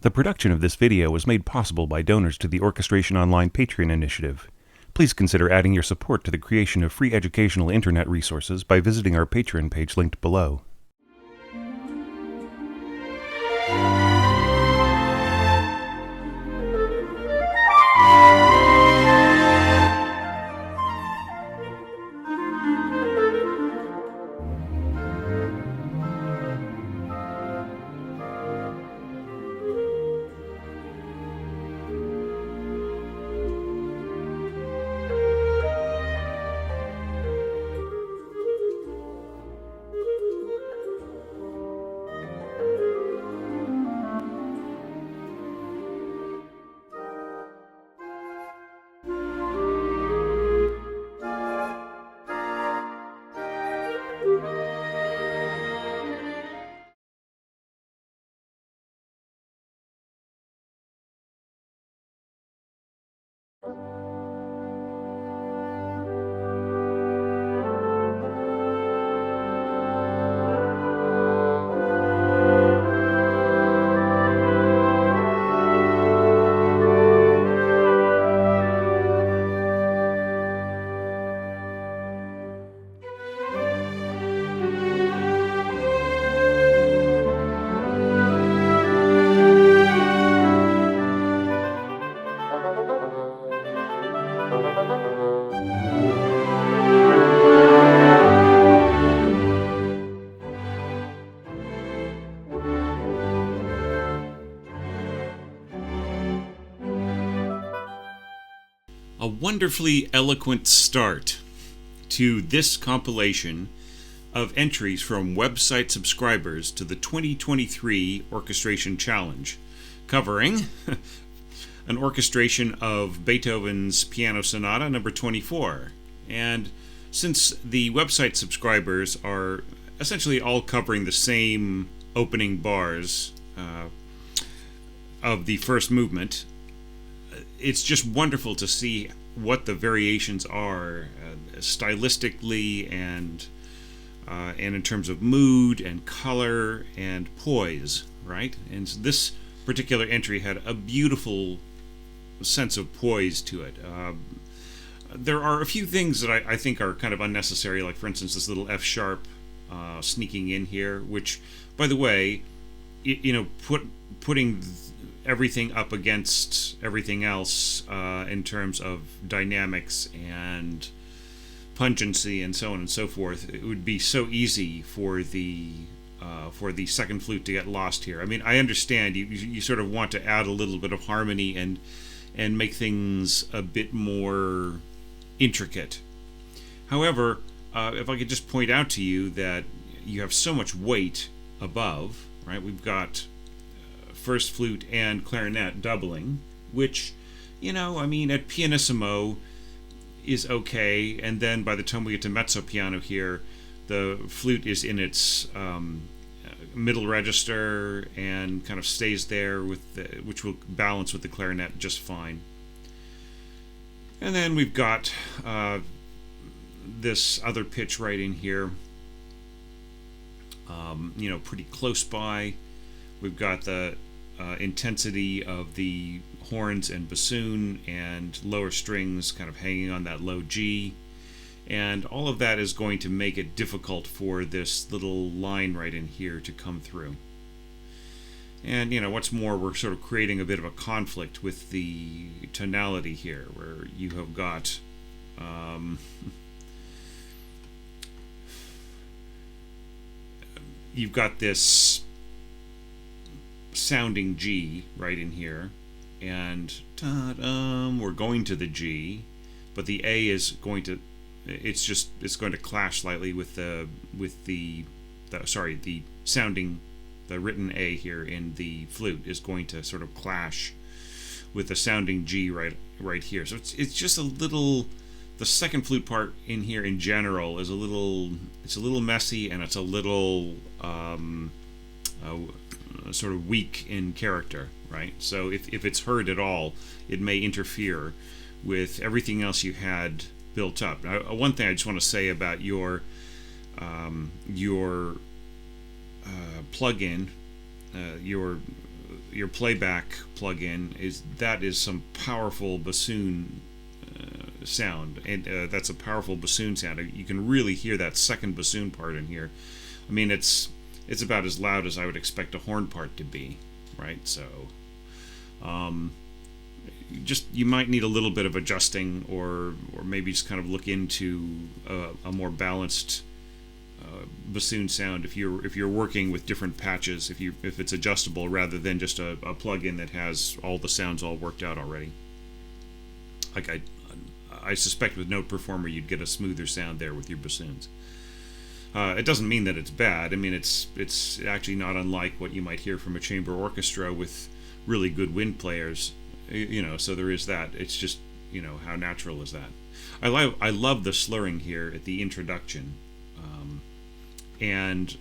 The production of this video was made possible by donors to the Orchestration Online Patreon initiative. Please consider adding your support to the creation of free educational internet resources by visiting our Patreon page linked below. A wonderfully eloquent start to this compilation of entries from website subscribers to the 2023 Orchestration Challenge, covering an orchestration of Beethoven's Piano Sonata number 24. And since the website subscribers are essentially all covering the same opening bars of the first movement, it's just wonderful to see what the variations are stylistically and in terms of mood and color and poise, right? And this particular entry had a beautiful sense of poise to it. There are a few things that I think are kind of unnecessary, like for instance this little F sharp sneaking in here, which, by the way, putting everything up against everything else in terms of dynamics and pungency and so on and so forth, it would be so easy for the second flute to get lost here. I mean, I understand you sort of want to add a little bit of harmony and make things a bit more intricate. However, if I could just point out to you that you have so much weight above, right? We've got first flute and clarinet doubling, which, I mean, at pianissimo is okay, and then by the time we get to mezzo piano here, the flute is in its middle register and kind of stays there, which will balance with the clarinet just fine. And then we've got this other pitch right in here, pretty close by. We've got the intensity of the horns and bassoon and lower strings kind of hanging on that low G, and all of that is going to make it difficult for this little line right in here to come through. And what's more, we're sort of creating a bit of a conflict with the tonality here, where you have got you've got this sounding G right in here, and we're going to the G, but the A is going to it's going to clash slightly with the sounding, the written A here in the flute is going to sort of clash with the sounding G right here. So it's just a little, the second flute part in here in general is a little messy, and it's a little sort of weak in character, right? So if it's heard at all, it may interfere with everything else you had built up. Now, one thing I just want to say about your plugin, your your playback plugin is some powerful bassoon sound, and that's a powerful bassoon sound. You can really hear that second bassoon part in here. I mean, it's about as loud as I would expect a horn part to be, right? So, you might need a little bit of adjusting, or maybe just kind of look into a more balanced bassoon sound if you're working with different patches, if it's adjustable rather than just a plugin that has all the sounds all worked out already. Like I suspect with Note Performer you'd get a smoother sound there with your bassoons. It doesn't mean that it's bad. I mean, it's actually not unlike what you might hear from a chamber orchestra with really good wind players. So there is that. It's just, how natural is that? I love the slurring here at the introduction. And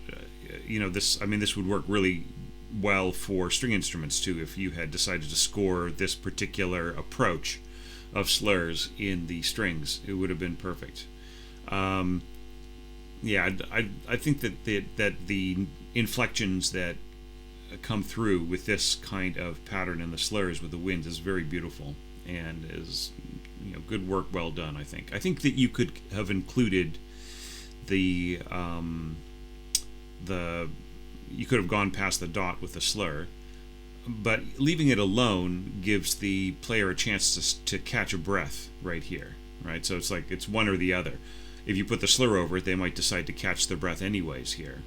this would work really well for string instruments too. If you had decided to score this particular approach of slurs in the strings, it would have been perfect. I think that the inflections that come through with this kind of pattern in the slurs with the winds is very beautiful, and is good work, well done. I think that you could have included you could have gone past the dot with the slur, but leaving it alone gives the player a chance to catch a breath right here, right? So it's like it's one or the other. If you put the slur over it, they might decide to catch their breath anyways here.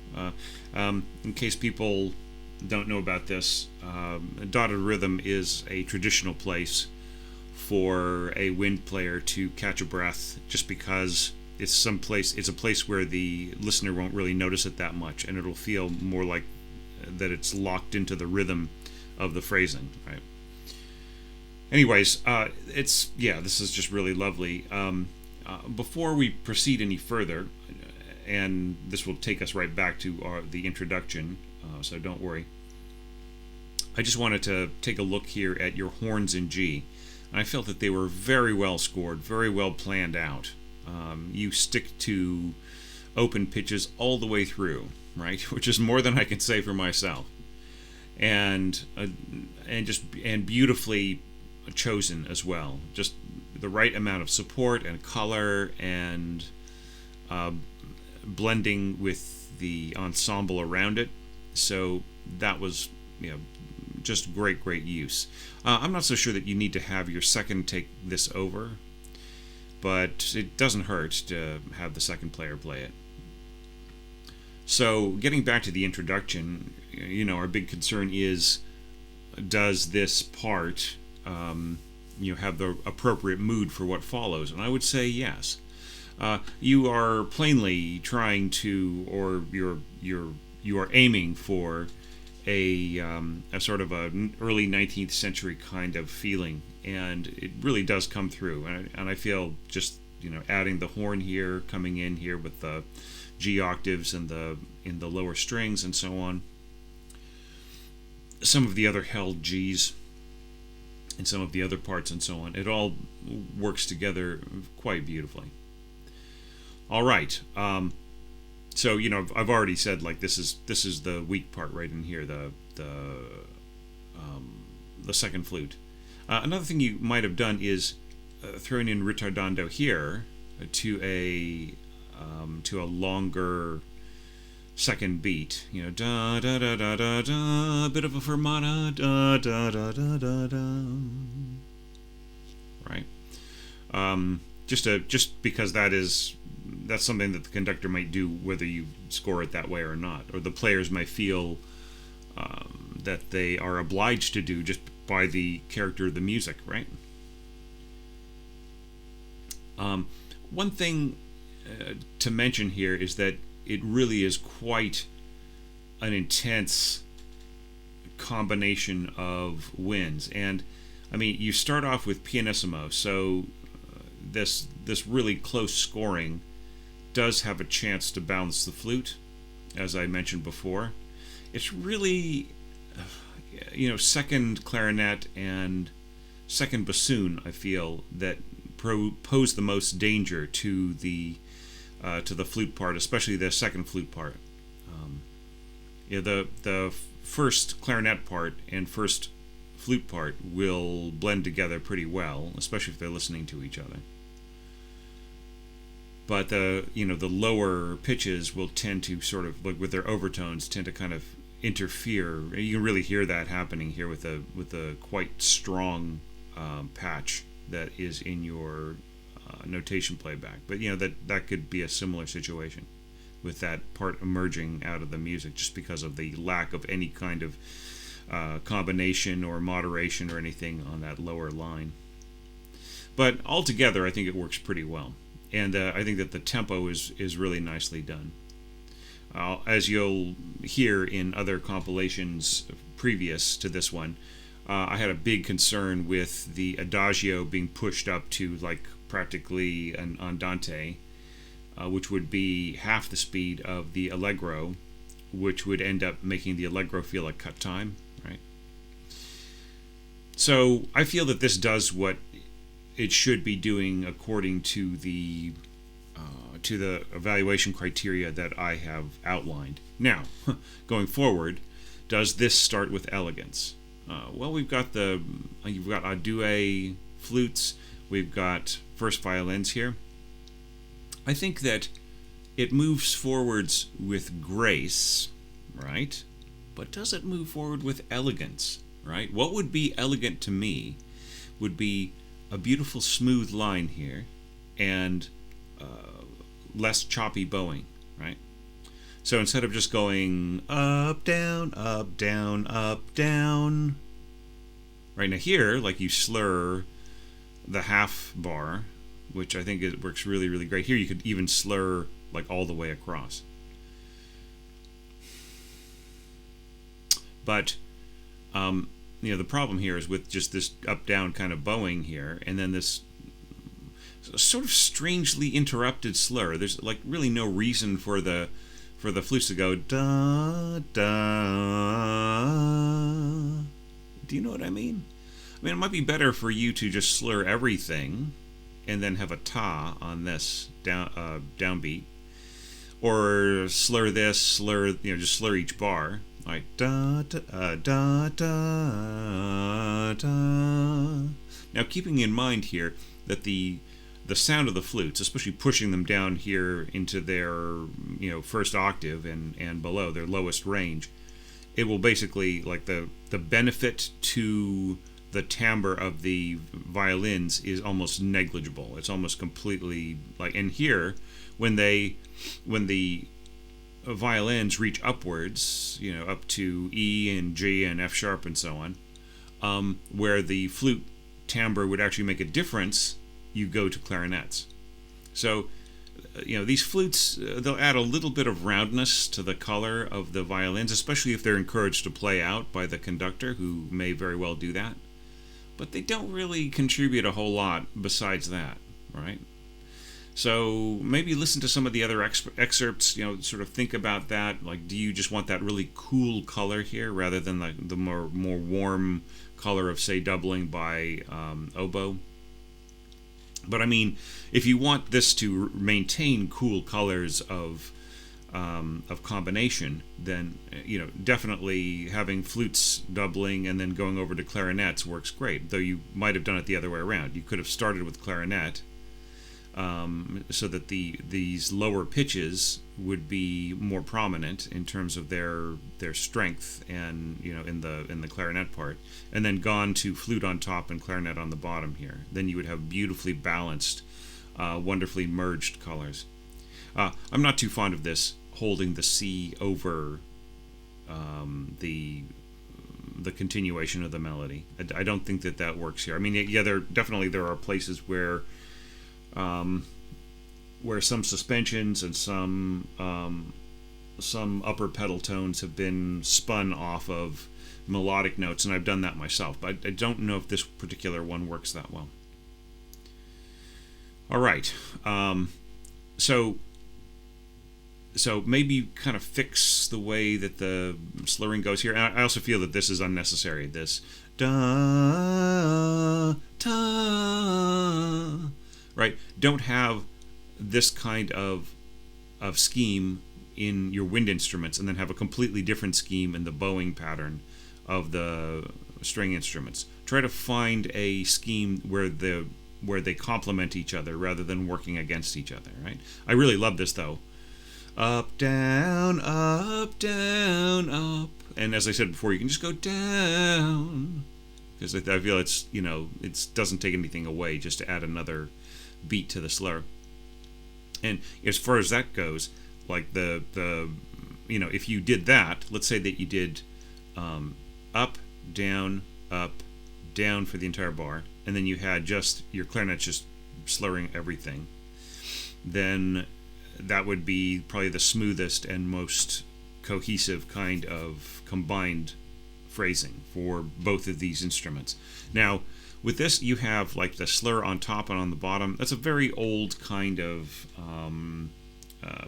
In case people don't know about this, dotted rhythm is a traditional place for a wind player to catch a breath, just because it's a place where the listener won't really notice it that much, and it'll feel more like that it's locked into the rhythm of the phrasing, right? Anyways, this is just really lovely. Before we proceed any further, and this will take us right back to the introduction, so don't worry. I just wanted to take a look here at your horns in G. And I felt that they were very well scored, very well planned out. You stick to open pitches all the way through, right? Which is more than I can say for myself. And beautifully chosen as well. Just the right amount of support and color, and blending with the ensemble around it. So that was, just great use. I'm not so sure that you need to have your second take this over, but it doesn't hurt to have the second player play it. So getting back to the introduction, our big concern is, does this part have the appropriate mood for what follows? And I would say yes. You are plainly trying to, or you are aiming for a sort of an early 19th century kind of feeling, and it really does come through. And I feel just adding the horn here, coming in here with the G octaves and in the lower strings and so on, some of the other held G's and some of the other parts and so on, it all works together quite beautifully. All right. So I've already said, like, this is the weak part right in here, the second flute. Another thing you might have done is throwing in ritardando here to a longer second beat. Da da da da da da, a bit of a fermata, da da da da da da. Right. Just because that's something that the conductor might do whether you score it that way or not, or the players might feel that they are obliged to do just by the character of the music, right? One thing to mention here is that it really is quite an intense combination of winds, and I mean, you start off with pianissimo, so this really close scoring does have a chance to balance the flute, as I mentioned before. It's really, second clarinet and second bassoon, I feel, that pose the most danger to the flute part, especially the second flute part. The first clarinet part and first flute part will blend together pretty well, especially if they're listening to each other. But the lower pitches will tend to sort of, like with their overtones, tend to kind of interfere. You can really hear that happening here with a quite strong patch that is in your notation playback. But that could be a similar situation with that part emerging out of the music, just because of the lack of any kind of combination or moderation or anything on that lower line. But altogether, I think it works pretty well. And I think that the tempo is really nicely done. As you'll hear in other compilations previous to this one, I had a big concern with the adagio being pushed up to like practically an andante, which would be half the speed of the allegro, which would end up making the allegro feel like cut time, right? So I feel that this does what it should be doing according to the evaluation criteria that I have outlined. Now, going forward, does this start with elegance? Well, you've got a duet flutes, we've got first violins here. I think that it moves forwards with grace, right? But does it move forward with elegance, right? What would be elegant to me would be a beautiful smooth line here and less choppy bowing, right? So instead of just going up, down, up, down, up, down, right now here, like you slur the half bar, which I think it works really, really great. Here you could even slur like all the way across. But the problem here is with just this up-down kind of bowing here, and then this sort of strangely interrupted slur. There's like really no reason for the flutes to go da da. Do you know what I mean? I mean, it might be better for you to just slur everything, and then have a ta on this downbeat, or slur this, just slur each bar. Like da da da da da. Now, keeping in mind here that the sound of the flutes, especially pushing them down here into their first octave and below their lowest range, it will basically, like, the benefit to the timbre of the violins is almost negligible. It's almost completely like, and here when the violins reach upwards, up to E and G and F sharp and so on, where the flute timbre would actually make a difference, you go to clarinets. So, these flutes, they'll add a little bit of roundness to the color of the violins, especially if they're encouraged to play out by the conductor, who may very well do that. But they don't really contribute a whole lot besides that, right? So maybe listen to some of the other excerpts, sort of think about that. Like, do you just want that really cool color here rather than the more warm color of, say, doubling by oboe? But I mean, if you want this to maintain cool colors of combination, then definitely having flutes doubling and then going over to clarinets works great. Though you might have done it the other way around. You could have started with clarinet, so that these lower pitches would be more prominent in terms of their strength and in the clarinet part, and then gone to flute on top and clarinet on the bottom here. Then you would have beautifully balanced, wonderfully merged colors. I'm not too fond of this holding the C over the continuation of the melody. I don't think that works here. I mean, yeah, there are places where some suspensions and some upper pedal tones have been spun off of melodic notes, and I've done that myself, but I don't know if this particular one works that well. All right, so maybe kind of fix the way that the slurring goes here. And I also feel that this is unnecessary. This da ta, right? Don't have this kind of scheme in your wind instruments, and then have a completely different scheme in the bowing pattern of the string instruments. Try to find a scheme where they complement each other rather than working against each other, right? I really love this though. Up, down, up, down, up. And as I said before, you can just go down, because I feel it's, it doesn't take anything away just to add another beat to the slur. And as far as that goes, like the if you did that, let's say that you did up, down for the entire bar, and then you had just your clarinet just slurring everything, then that would be probably the smoothest and most cohesive kind of combined phrasing for both of these instruments. Now, with this, you have like the slur on top and on the bottom. That's a very old kind of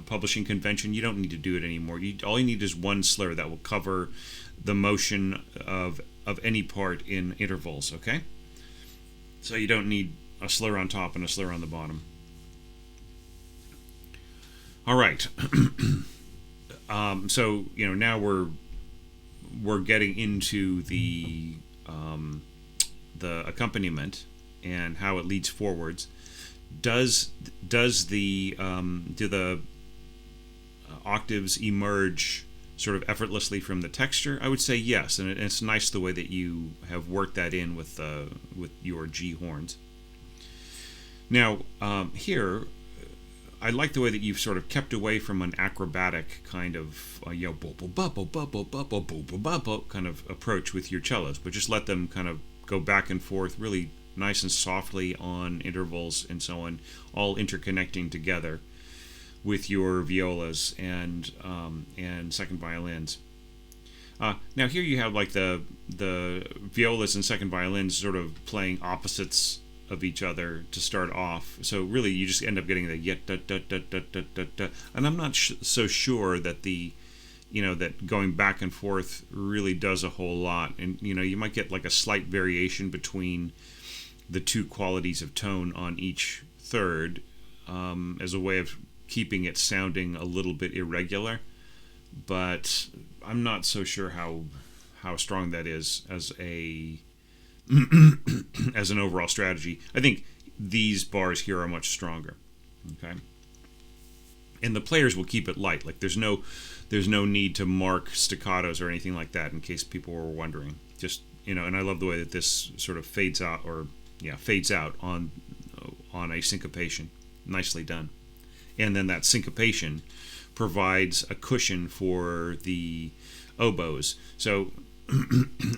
publishing convention. You don't need to do it anymore. All you need is one slur that will cover the motion of any part in intervals, okay? So you don't need a slur on top and a slur on the bottom. All right. So now we're getting into the accompaniment and how it leads forwards. Do the octaves emerge sort of effortlessly from the texture? I would say yes, and it's nice the way that you have worked that in with your G horns. Now here, I like the way that you've sort of kept away from an acrobatic kind of kind of approach with your cellos, but just let them kind of go back and forth really nice and softly on intervals and so on, all interconnecting together with your violas and second violins. Now here you have like the violas and second violins sort of playing opposites of each other to start off. So really you just end up getting the yet da da da da da da da. And I'm not so sure that that going back and forth really does a whole lot. And you might get like a slight variation between the two qualities of tone on each third as a way of keeping it sounding a little bit irregular. But I'm not so sure how strong that is as as an overall strategy. I think these bars here are much stronger. Okay, and the players will keep it light. Like there's no need to mark staccatos or anything like that, in case people were wondering. Just and I love the way that this sort of fades out on a syncopation. Nicely done. And then that syncopation provides a cushion for the oboes. So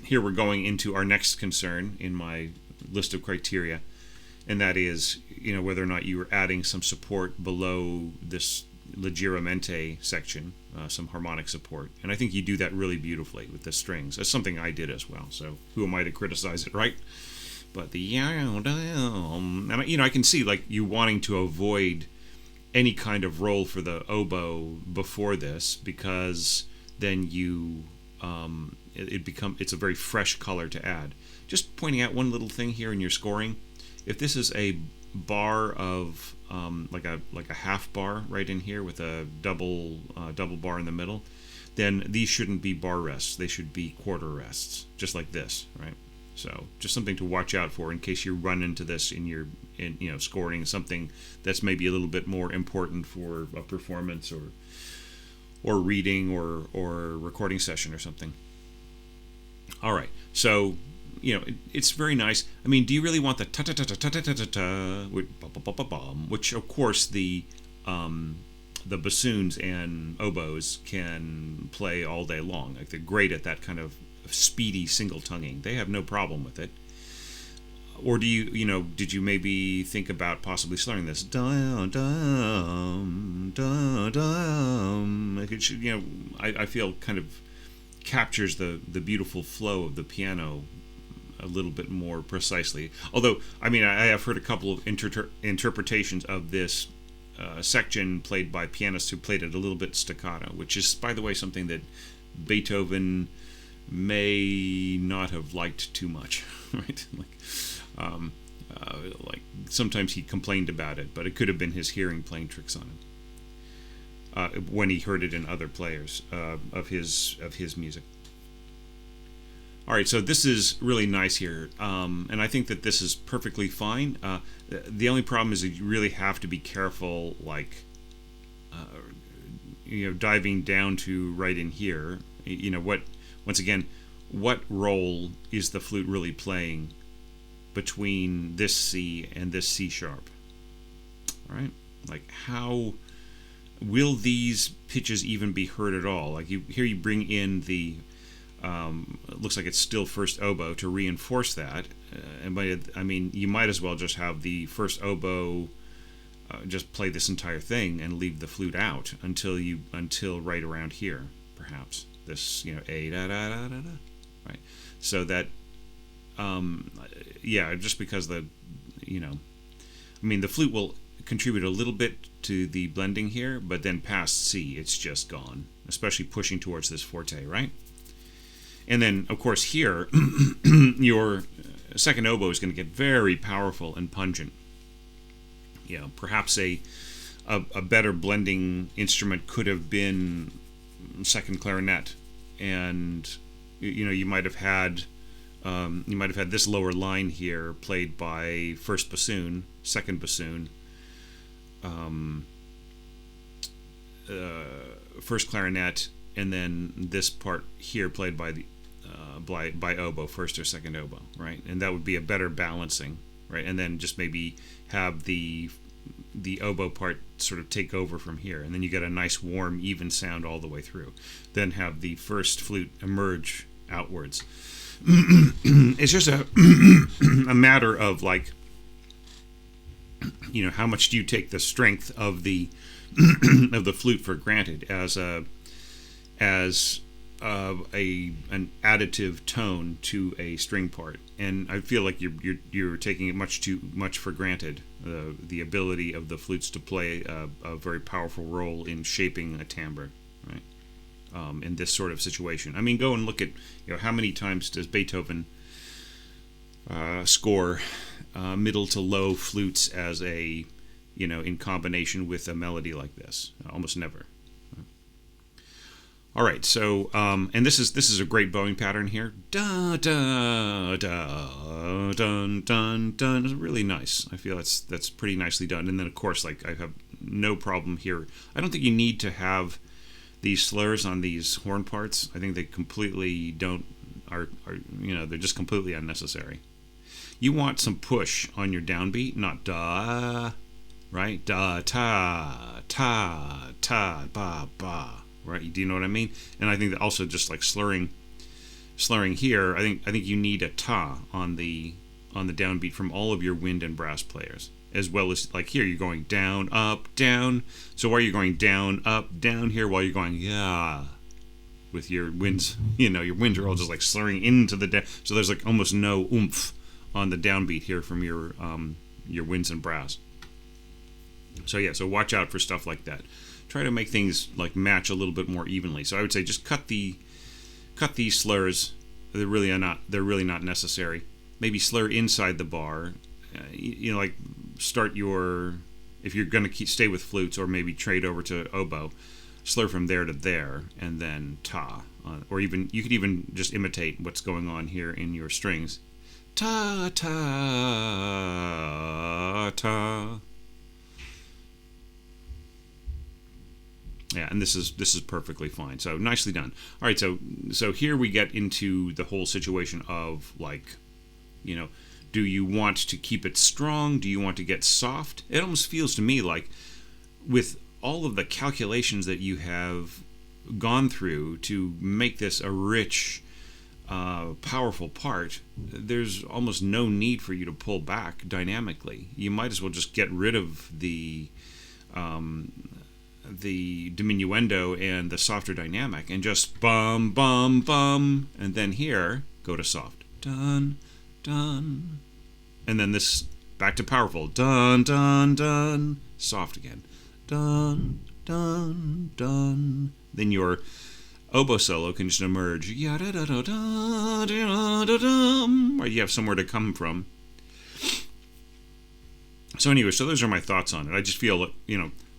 here we're going into our next concern in my list of criteria, and that is, whether or not you were adding some support below this leggermente section, some harmonic support. And I think you do that really beautifully with the strings. That's something I did as well, so who am I to criticize it, right? But I can see like you wanting to avoid any kind of roll for the oboe before this, because then it's a very fresh color to add. Just pointing out one little thing here in your scoring. If this is a bar of like a half bar right in here with a double bar in the middle, then these shouldn't be bar rests. They should be quarter rests, just like this, right? So just something to watch out for in case you run into this in scoring something that's maybe a little bit more important for a performance or reading or recording session or something. All right, so it's very nice. I mean, do you really want the ta ta ta ta ta ta ta ta, which of course the bassoons and oboes can play all day long. Like they're great at that kind of speedy single tonguing. They have no problem with it. Or did you maybe think about possibly slurring this? Dum dum dum dum. Like it should, I feel kind of captures the beautiful flow of the piano a little bit more precisely. Although, I have heard a couple of interpretations of this section played by pianists who played it a little bit staccato, which is, by the way, something that Beethoven may not have liked too much, right? Like sometimes he complained about it, but it could have been his hearing playing tricks on him. when he heard it in other players of his music. All right, so this is really nice here, and I think that this is perfectly fine. The only problem is that you really have to be careful, like diving down to right in here. Once again, what role is the flute really playing between this C and this C sharp? Right? Like, how will these pitches even be heard at all? Like, here you bring in the it looks like it's still first oboe to reinforce that. You might as well just have the first oboe just play this entire thing and leave the flute out until right around here, perhaps. This, a da da da da da, right? So that, just because the flute will contribute a little bit to the blending here, but then past C, it's just gone, especially pushing towards this forte, right? And then, of course, here, your second oboe is going to get very powerful and pungent. Perhaps a better blending instrument could have been second clarinet, and you might have had this lower line here played by first bassoon, second bassoon, first clarinet, and then this part here played by the by oboe, first or second oboe, right? And that would be a better balancing, right? And then just maybe have the oboe part sort of take over from here, and then you get a nice warm even sound all the way through. Then have the first flute emerge outwards. It's just a matter of, like, how much do you take the strength of the of the flute for granted as an additive tone to a string part. And I feel like you're taking it much too much for granted, the ability of the flutes to play a very powerful role in shaping a timbre, right? In this sort of situation. I mean, go and look at how many times does Beethoven score middle to low flutes as a in combination with a melody like this? Almost never. All right, so and this is a great bowing pattern here. Da da da dun dun dun. It's really nice. I feel that's pretty nicely done. And then, of course, like, I have no problem here. I don't think you need to have these slurs on these horn parts. I think they completely are they're just completely unnecessary. You want some push on your downbeat, not da, right? Da ta ta ta ba ba. Right? Do you know what I mean? And I think that also, just like slurring here, I think you need a ta on the downbeat from all of your wind and brass players, as well as, like, here you're going down, up, down. So why are you going down, up, down here while you're going yeah with your winds? Your winds are all just like slurring into the down. So there's like almost no oomph on the downbeat here from your winds and brass. So so watch out for stuff like that. Try to make things like match a little bit more evenly. So I would say just cut these slurs. They're really not necessary. Maybe slur inside the bar. Like, start if you're going to stay with flutes, or maybe trade over to oboe, slur from there to there, and then ta. Or even you could even just imitate what's going on here in your strings. Ta ta ta. Yeah, and this is perfectly fine. So nicely done. All right, so here we get into the whole situation of, like, do you want to keep it strong? Do you want to get soft? It almost feels to me like, with all of the calculations that you have gone through to make this a rich, powerful part, there's almost no need for you to pull back dynamically. You might as well just get rid of the diminuendo and the softer dynamic, and just bum bum bum, and then here go to soft, dun dun, and then this back to powerful, dun dun dun, soft again, dun dun dun. Then your oboe solo can just emerge, ya da da da da da da dum, right? You have somewhere to come from. So anyway, so those are my thoughts on it. I just feel that,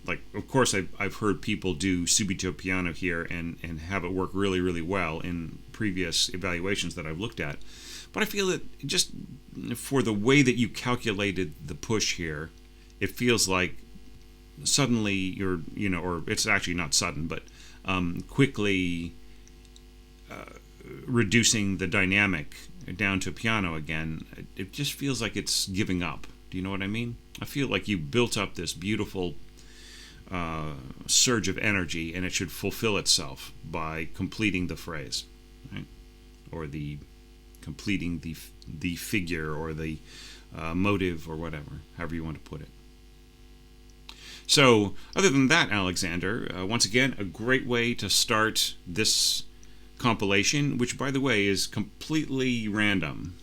like, of course, I've heard people do subito piano here and have it work really, really well in previous evaluations that I've looked at. But I feel that just for the way that you calculated the push here, it feels like suddenly you're, or it's actually not sudden, but quickly reducing the dynamic down to piano again. It just feels like it's giving up. Do you know what I mean? I feel like you built up this beautiful surge of energy, and it should fulfill itself by completing the phrase, right? Or the completing the figure, or the motive, or whatever, however you want to put it. So, other than that, Alexander, once again, a great way to start this compilation, which, by the way, is completely random.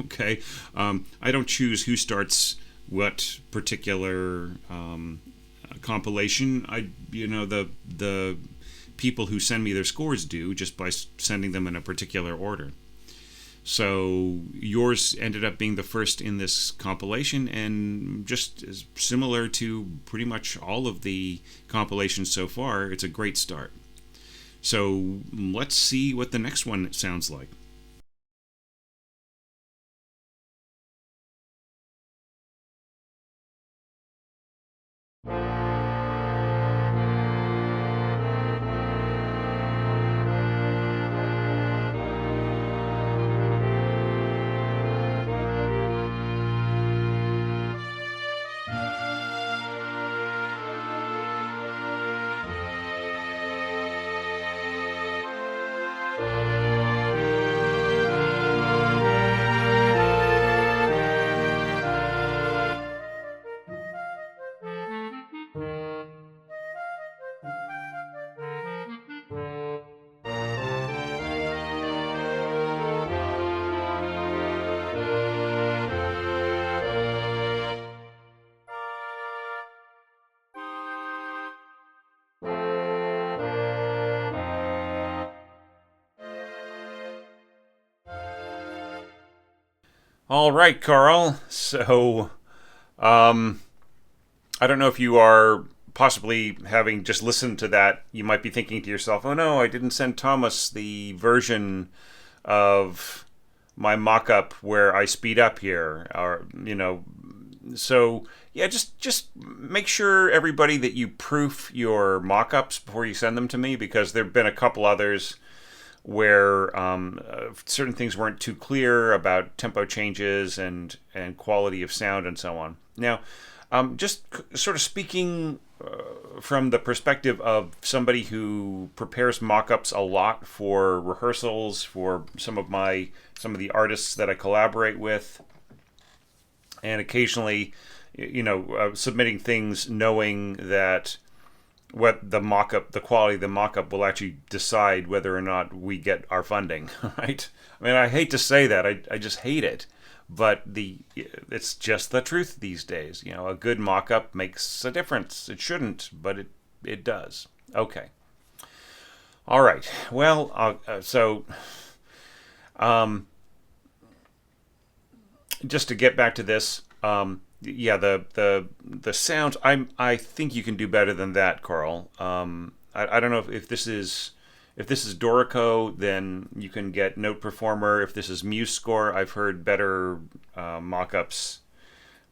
Okay, I don't choose who starts what particular compilation. The people who send me their scores do, just by sending them in a particular order. So yours ended up being the first in this compilation, and just is similar to pretty much all of the compilations so far. It's a great start. So let's see what the next one sounds like. All right, Carl. So, I don't know if you are possibly having just listened to that, you might be thinking to yourself, oh no, I didn't send Thomas the version of my mock-up where I speed up here. Or, so yeah, just make sure, everybody, that you proof your mock-ups before you send them to me, because there have been a couple others where certain things weren't too clear about tempo changes and quality of sound and so on. Now, just sort of speaking from the perspective of somebody who prepares mock-ups a lot for rehearsals for some of the artists that I collaborate with, and occasionally, submitting things knowing that what the quality of the mock-up will actually decide whether or not we get our funding, right? I mean, I hate to say that. I just hate it. But it's just the truth these days. A good mock-up makes a difference. It shouldn't, but it does. Okay. All right. Well, just to get back to this, yeah, the sounds. I think you can do better than that, Carl. I don't know if this is. If this is Dorico, then you can get Note Performer. If this is MuseScore, I've heard better mock-ups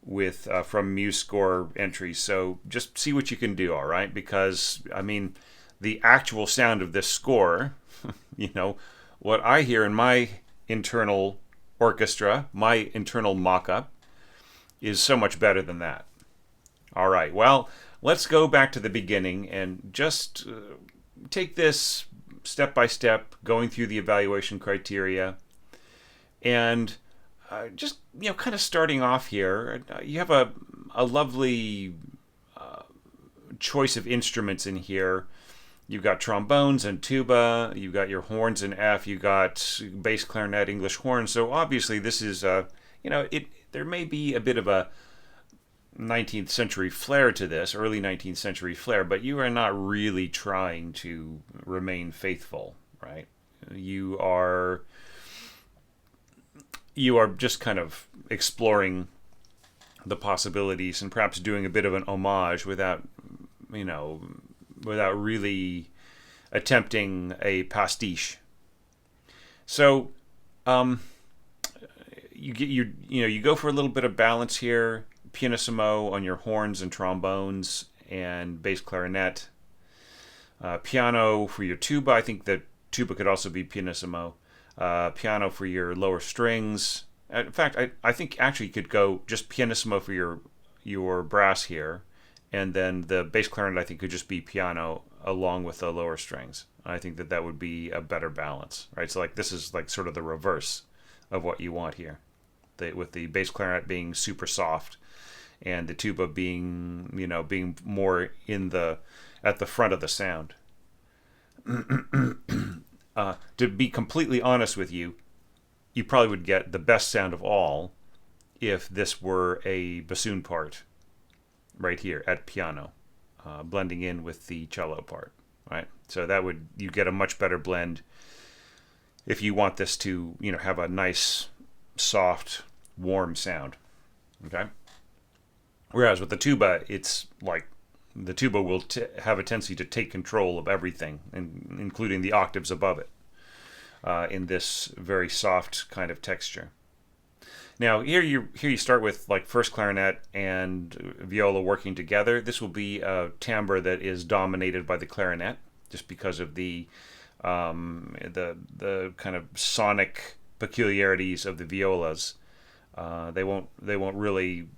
with from MuseScore entries. So just see what you can do, all right? Because, I mean, the actual sound of this score, what I hear in my internal orchestra, my internal mock-up, is so much better than that. All right, well, let's go back to the beginning and just take this step by step, going through the evaluation criteria, and just kind of starting off here. You have a lovely choice of instruments in here. You've got trombones and tuba. You've got your horns in F. You got bass clarinet, English horn. So obviously, this is there may be a bit of a 19th century flair to this, early 19th century flair, but you are not really trying to remain faithful, right? You are just kind of exploring the possibilities and perhaps doing a bit of an homage without without really attempting a pastiche. So, you go for a little bit of balance here, pianissimo on your horns and trombones and bass clarinet. Piano for your tuba. I think that tuba could also be pianissimo. Piano for your lower strings. In fact, I think actually you could go just pianissimo for your brass here, and then the bass clarinet I think could just be piano along with the lower strings. I think that would be a better balance, right? So like this is like sort of the reverse of what you want here, with the bass clarinet being super soft, and the tuba being more at the front of the sound. To be completely honest with you, you probably would get the best sound of all if this were a bassoon part right here at piano, blending in with the cello part, right? So you get a much better blend if you want this to have a nice, soft, warm sound. Okay. Whereas with the tuba, it's like the tuba will have a tendency to take control of everything, including the octaves above it, in this very soft kind of texture. Now here you start with like first clarinet and viola working together. This will be a timbre that is dominated by the clarinet, just because of the kind of sonic peculiarities of the violas. They won't really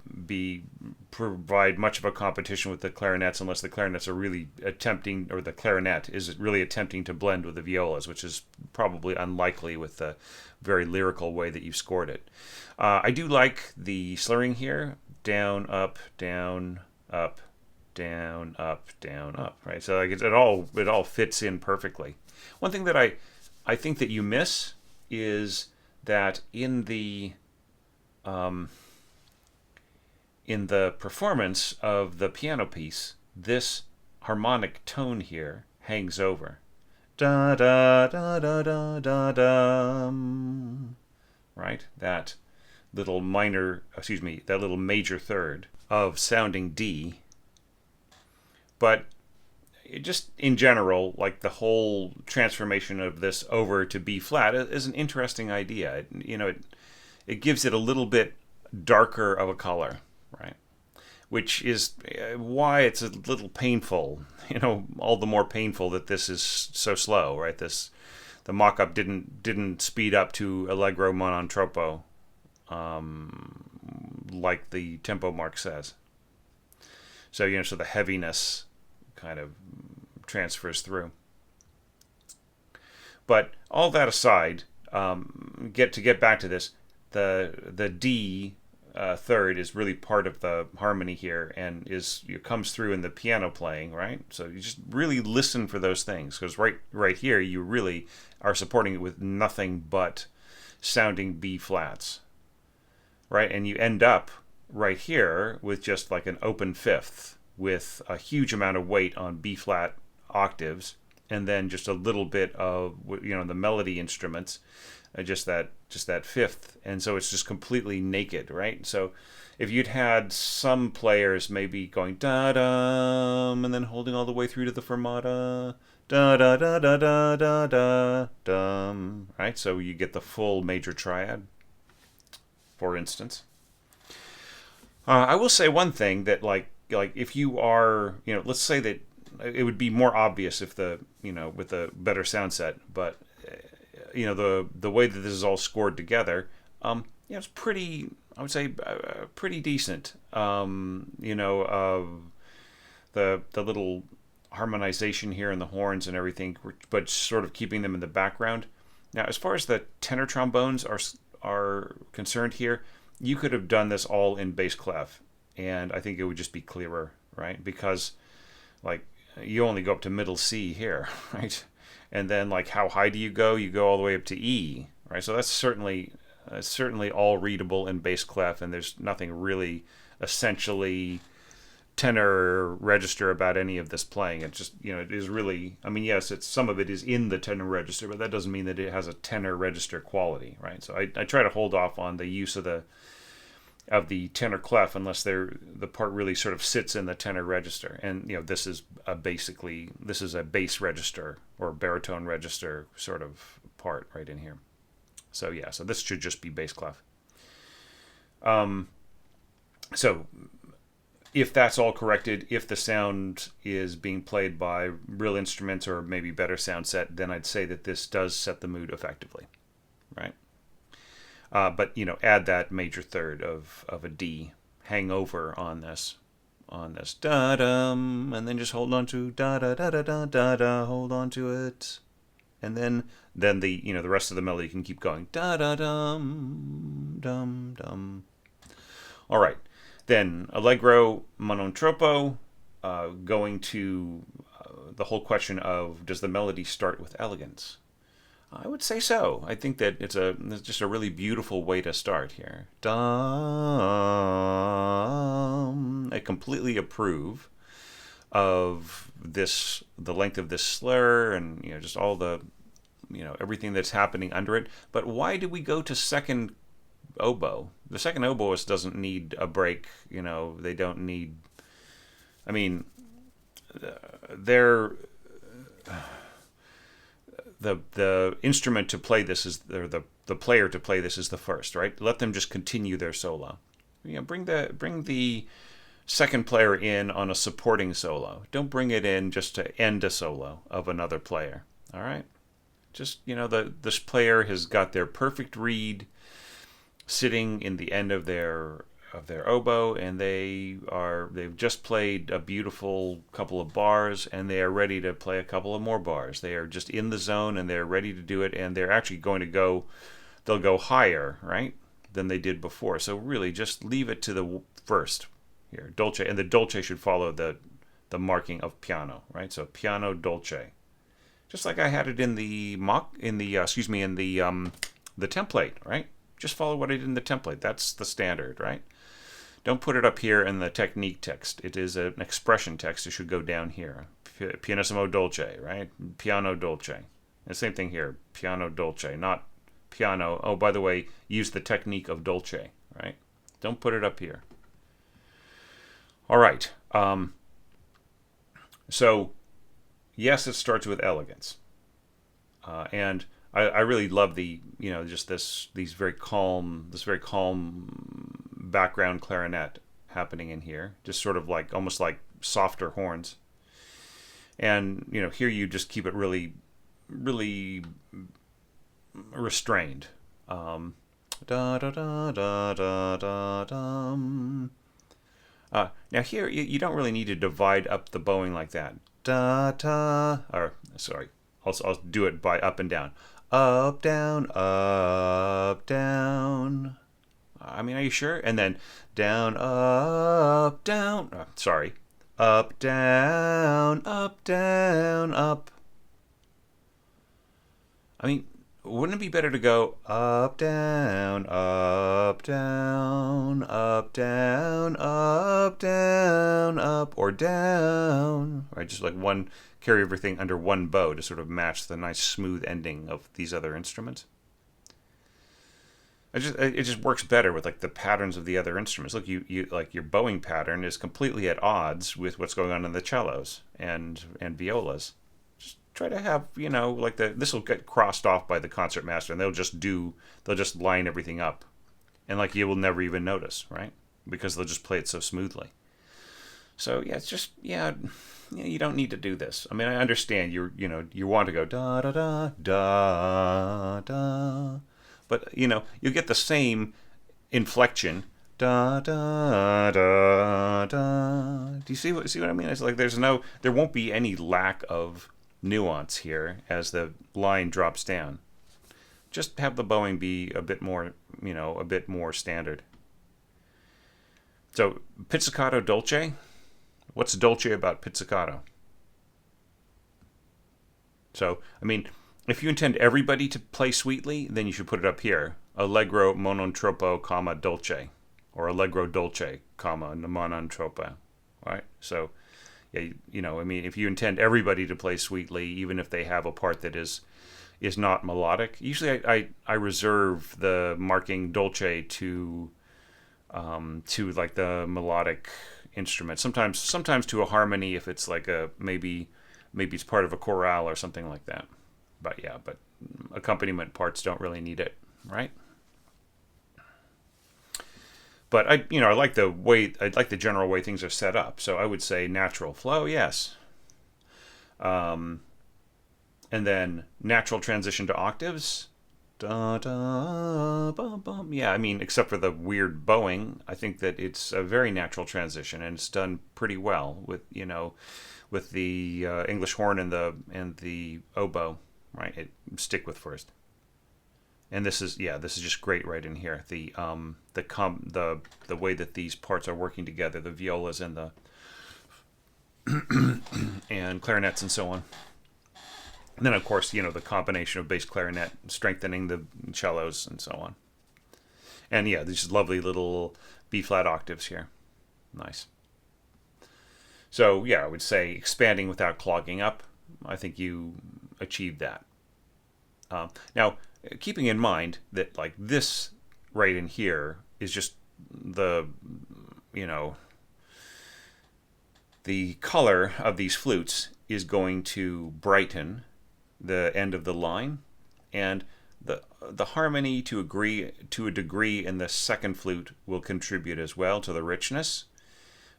provide much of a competition with the clarinets unless the clarinets are really attempting, or the clarinet is really attempting to blend with the violas, which is probably unlikely with the very lyrical way that you've scored it. I do like the slurring here: down, up, down, up, down, up, down, up. Right, so like it all fits in perfectly. One thing that I think that you miss is that in the performance of the piano piece, this harmonic tone here hangs over. Da da da da da da da. Right? That little major third of sounding D. But just in general, like the whole transformation of this over to B flat is an interesting idea. It gives it a little bit darker of a color, right? Which is why it's a little painful, all the more painful that this is so slow, right? The mock-up didn't speed up to allegro non troppo, like the tempo mark says. So so the heaviness kind of transfers through. But all that aside, get back to this. The D third is really part of the harmony here, and comes through in the piano playing, right? So you just really listen for those things, because right here you really are supporting it with nothing but sounding B flats, right? And you end up right here with just like an open fifth with a huge amount of weight on B flat octaves, and then just a little bit of the melody instruments. Just that fifth, and so it's just completely naked, right? So if you'd had some players maybe going da dum and then holding all the way through to the fermata, da da da da da da da dum, right? So you get the full major triad, for instance. I will say one thing, that like if you are, let's say that it would be more obvious if with a better sound set, but the way that this is all scored together, it's pretty, I would say, pretty decent. The little harmonization here in the horns and everything, but sort of keeping them in the background. Now, as far as the tenor trombones are concerned here, you could have done this all in bass clef, and I think it would just be clearer, right? Because like you only go up to middle C here, right? And then like how high do you go? You go all the way up to E, right? So that's certainly all readable in bass clef, and there's nothing really essentially tenor register about any of this playing. It just it is really, I mean, yes, some of it is in the tenor register, but that doesn't mean that it has a tenor register quality, right? So I try to hold off on the use of the the tenor clef unless the part really sort of sits in the tenor register. And this is a bass register or baritone register sort of part right in here. So yeah, so this should just be bass clef. So if that's all corrected, if the sound is being played by real instruments or maybe better sound set, then I'd say that this does set the mood effectively, right? But add that major third of a D, hang over on this da dum, and then just hold on to da da da da da da da, hold on to it, and then the rest of the melody can keep going da da dum dum dum. All right, then allegro non troppo, going to the whole question of does the melody start with elegance? I would say so. I think that it's just a really beautiful way to start here. Dum. I completely approve of the length of this slur, and just all the, everything that's happening under it. But why do we go to second oboe? The second oboist doesn't need a break. They don't need. I mean, they're. The instrument to play this is, or the player to play this is the first, right? Let them just continue their solo. Bring the second player in on a supporting solo. Don't bring it in just to end a solo of another player. All right? Just this player has got their perfect reed sitting in the end of their oboe, and they've just played a beautiful couple of bars, and they are ready to play a couple of more bars. They are just in the zone, and they're ready to do it, and they're actually they'll go higher, right, than they did before. So really just leave it to the first here, dolce, and the dolce should follow the marking of piano, right? So piano dolce, just like I had it in the template, right? Just follow what I did in the template. That's the standard, right? Don't put it up here in the technique text. It is an expression text. It should go down here. Pianissimo dolce, right? Piano dolce. The same thing here. Piano dolce, not piano. Oh, by the way, use the technique of dolce, right? Don't put it up here. All right. So, yes, it starts with elegance. And I really love this very calm background clarinet happening in here, just sort of like almost like softer horns. And here you just keep it really, really restrained. Da da da da da da dum. Now here you don't really need to divide up the bowing like that. Da da. Or sorry, I'll do it by up and down. Up, down, up, down. I mean, are you sure? And then down, up, down. Sorry. Up, down, up, down, up. I mean, wouldn't it be better to go up, down, up, down, up, down, up, down, up, or down? Right? Just like carry everything under one bow to sort of match the nice smooth ending of these other instruments. It just works better with like the patterns of the other instruments. Look, you like your bowing pattern is completely at odds with what's going on in the cellos and violas. Just try to have like this will get crossed off by the concertmaster, and they'll just line everything up, and like you will never even notice, right? Because they'll just play it so smoothly. So yeah, it's just you don't need to do this. I mean, I understand you want to go da da da da da, but you get the same inflection da da da da. Do you see what I mean? It's like there won't be any lack of nuance here as the line drops down. Just have the bowing be a bit more standard. So pizzicato dolce. What's dolce about pizzicato? So, I mean, if you intend everybody to play sweetly, then you should put it up here. Allegro non troppo, comma, dolce. Or allegro dolce, comma, non troppo. Right? So, yeah, I mean, if you intend everybody to play sweetly, even if they have a part that is not melodic, usually I reserve the marking dolce to to like the melodic instrument. Sometimes to a harmony if it's like a maybe it's part of a chorale or something like that. But yeah, but accompaniment parts don't really need it, right? But I like the general way things are set up. So I would say natural flow, yes. And then natural transition to octaves. Da, da, bum, bum. Yeah, I mean, except for the weird bowing, I think that it's a very natural transition, and it's done pretty well with with the English horn and the oboe, right? Stick with first. And this is just great right in here. The way that these parts are working together, the violas and the and clarinets and so on. And then, of course, the combination of bass clarinet strengthening the cellos and so on. And yeah, these lovely little B flat octaves here. Nice. So yeah, I would say expanding without clogging up. I think you achieved that. Now, keeping in mind that like this right in here is just the the color of these flutes is going to brighten the end of the line, and the harmony to a degree in the second flute will contribute as well to the richness,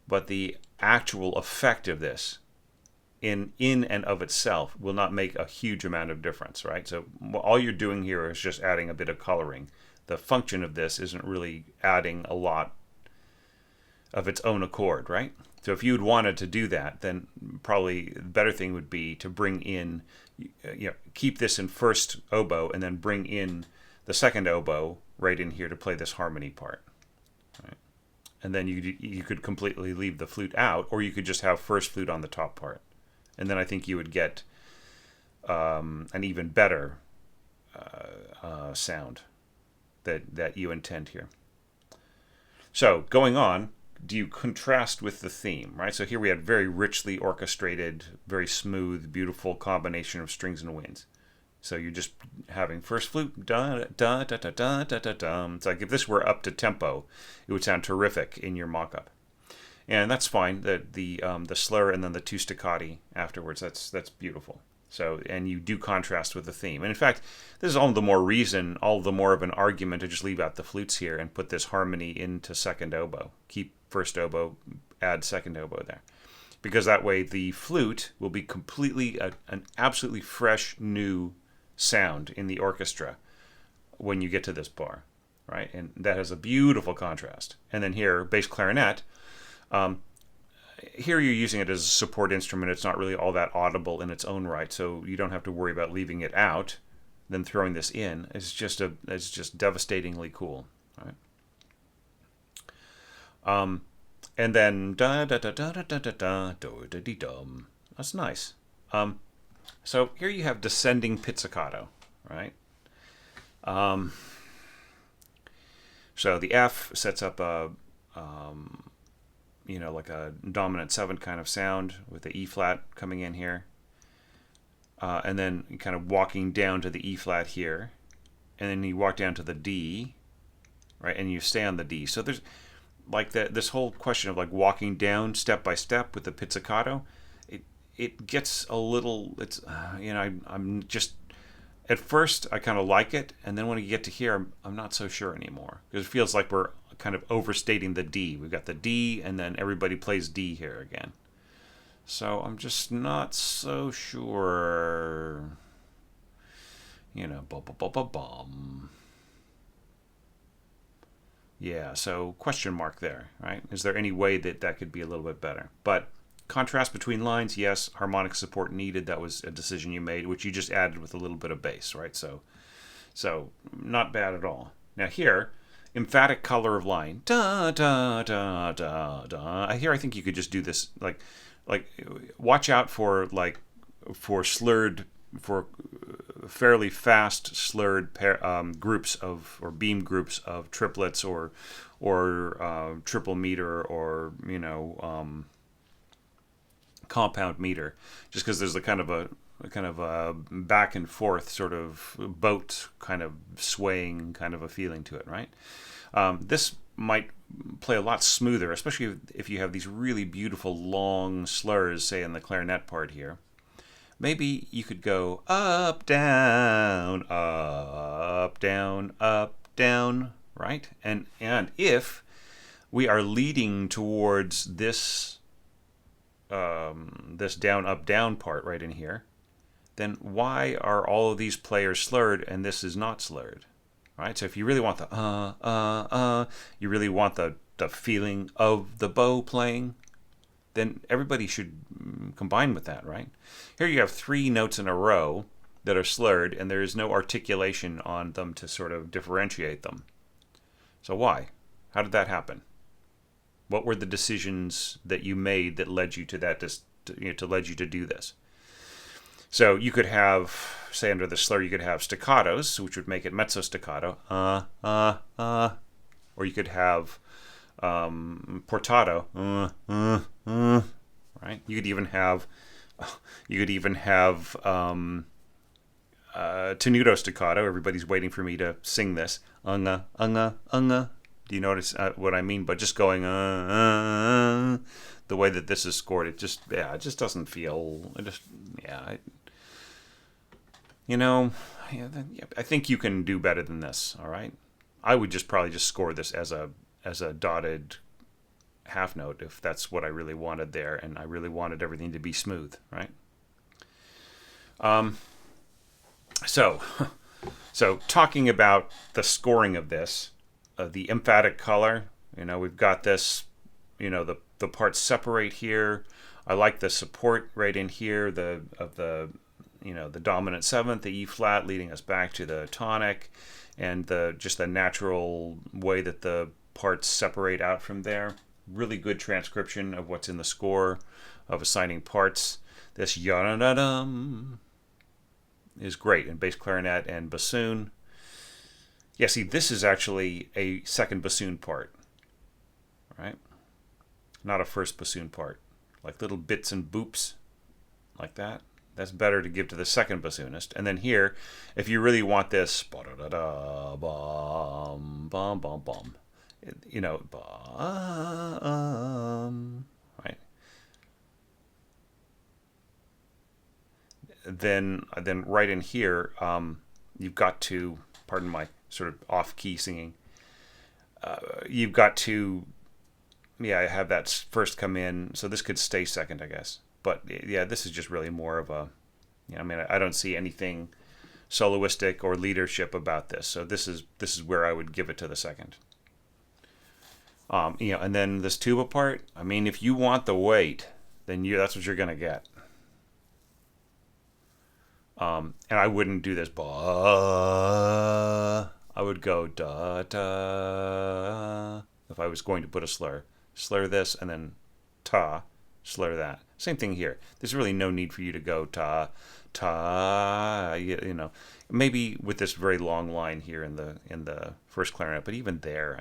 but the actual effect of this in and of itself will not make a huge amount of difference, right? So all you're doing here is just adding a bit of coloring. The function of this isn't really adding a lot of its own accord, right? So if you'd wanted to do that, then probably the better thing would be to bring in, keep this in first oboe and then bring in the second oboe right in here to play this harmony part. Right? And then you could completely leave the flute out, or you could just have first flute on the top part. And then I think you would get an even better sound that you intend here. So going on, do you contrast with the theme, right? So here we had very richly orchestrated, very smooth, beautiful combination of strings and winds. So you're just having first flute, da da da da da da da da. It's like if this were up to tempo, it would sound terrific in your mock-up, and that's fine. The slur and then the two staccati afterwards. That's beautiful. So, and you do contrast with the theme. And in fact, this is all the more of an argument to just leave out the flutes here and put this harmony into second oboe. Keep first oboe, add second oboe there. Because that way the flute will be completely, an absolutely fresh new sound in the orchestra when you get to this bar, right? And that has a beautiful contrast. And then here, bass clarinet, here you're using it as a support instrument. It's not really all that audible in its own right, so you don't have to worry about leaving it out. Then throwing this in is just devastatingly cool, right? And then da da da da da da da da do da dee dum. That's nice. So here you have descending pizzicato, right? So the F sets up a like a dominant 7 kind of sound with the E flat coming in here. And then kind of walking down to the E flat here. And then you walk down to the D, right? And you stay on the D. So there's like this whole question of like walking down step by step with the pizzicato. It gets a little, it's, I'm just, at first I kind of like it. And then when you get to here, I'm not so sure anymore. Because it feels like we're kind of overstating the D. We've got the D, and then everybody plays D here again. So I'm just not so sure. Bum. Yeah, so question mark there, right? Is there any way that could be a little bit better? But contrast between lines, yes. Harmonic support needed. That was a decision you made, which you just added with a little bit of bass, right? So not bad at all. Now here, emphatic color of line. Da da da da da. Here I think you could just do this like watch out for fairly fast slurred groups of or beam groups of triplets or triple meter or compound meter, just because there's a kind of a back and forth sort of boat kind of swaying kind of a feeling to it, right? This might play a lot smoother, especially if you have these really beautiful long slurs, say in the clarinet part here. Maybe you could go up, down, right? And if we are leading towards this this down, up, down part right in here, then why are all of these players slurred and this is not slurred? Right? So if you really want the you really want the feeling of the bow playing, then everybody should combine with that, right? Here you have 3 notes in a row that are slurred, and there is no articulation on them to sort of differentiate them. So why? How did that happen? What were the decisions that you made that led you to that, led you to do this? So you could have, say under the slur, you could have staccatos, which would make it mezzo staccato, or you could have portato, right? You could even have tenuto staccato. Everybody's waiting for me to sing this. Do you notice what I mean? But just going the way that this is scored, it just doesn't feel. I think you can do better than this. All right, I would probably just score this as a dotted half note if that's what I really wanted there, and I really wanted everything to be smooth, right? So talking about the scoring of this, the emphatic color, we've got this, the parts separate here. I like the support right in here, the dominant 7th, the E flat, leading us back to the tonic, and just the natural way that the parts separate out from there. Really good transcription of what's in the score of assigning parts. This ya-da-da-dum is great in bass clarinet and bassoon. Yeah, see, this is actually a second bassoon part, right? Not a first bassoon part. Like little bits and boops like that. That's better to give to the second bassoonist. And then here, if you really want this, ba-da-da-da, bum, bum, bum, bum, right? Then right in here, you've got to, pardon my sort of off-key singing, you've got to, have that first come in. So this could stay second, I guess. But yeah, this is just really more of a, I don't see anything soloistic or leadership about this. So this is where I would give it to the second. And then this tuba part, if you want the weight, then that's what you're going to get. And I wouldn't do this. I would go da da if I was going to put a slur. Slur this and then ta, slur that. Same thing here. There's really no need for you to go ta ta. Maybe with this very long line here in the first clarinet, but even there,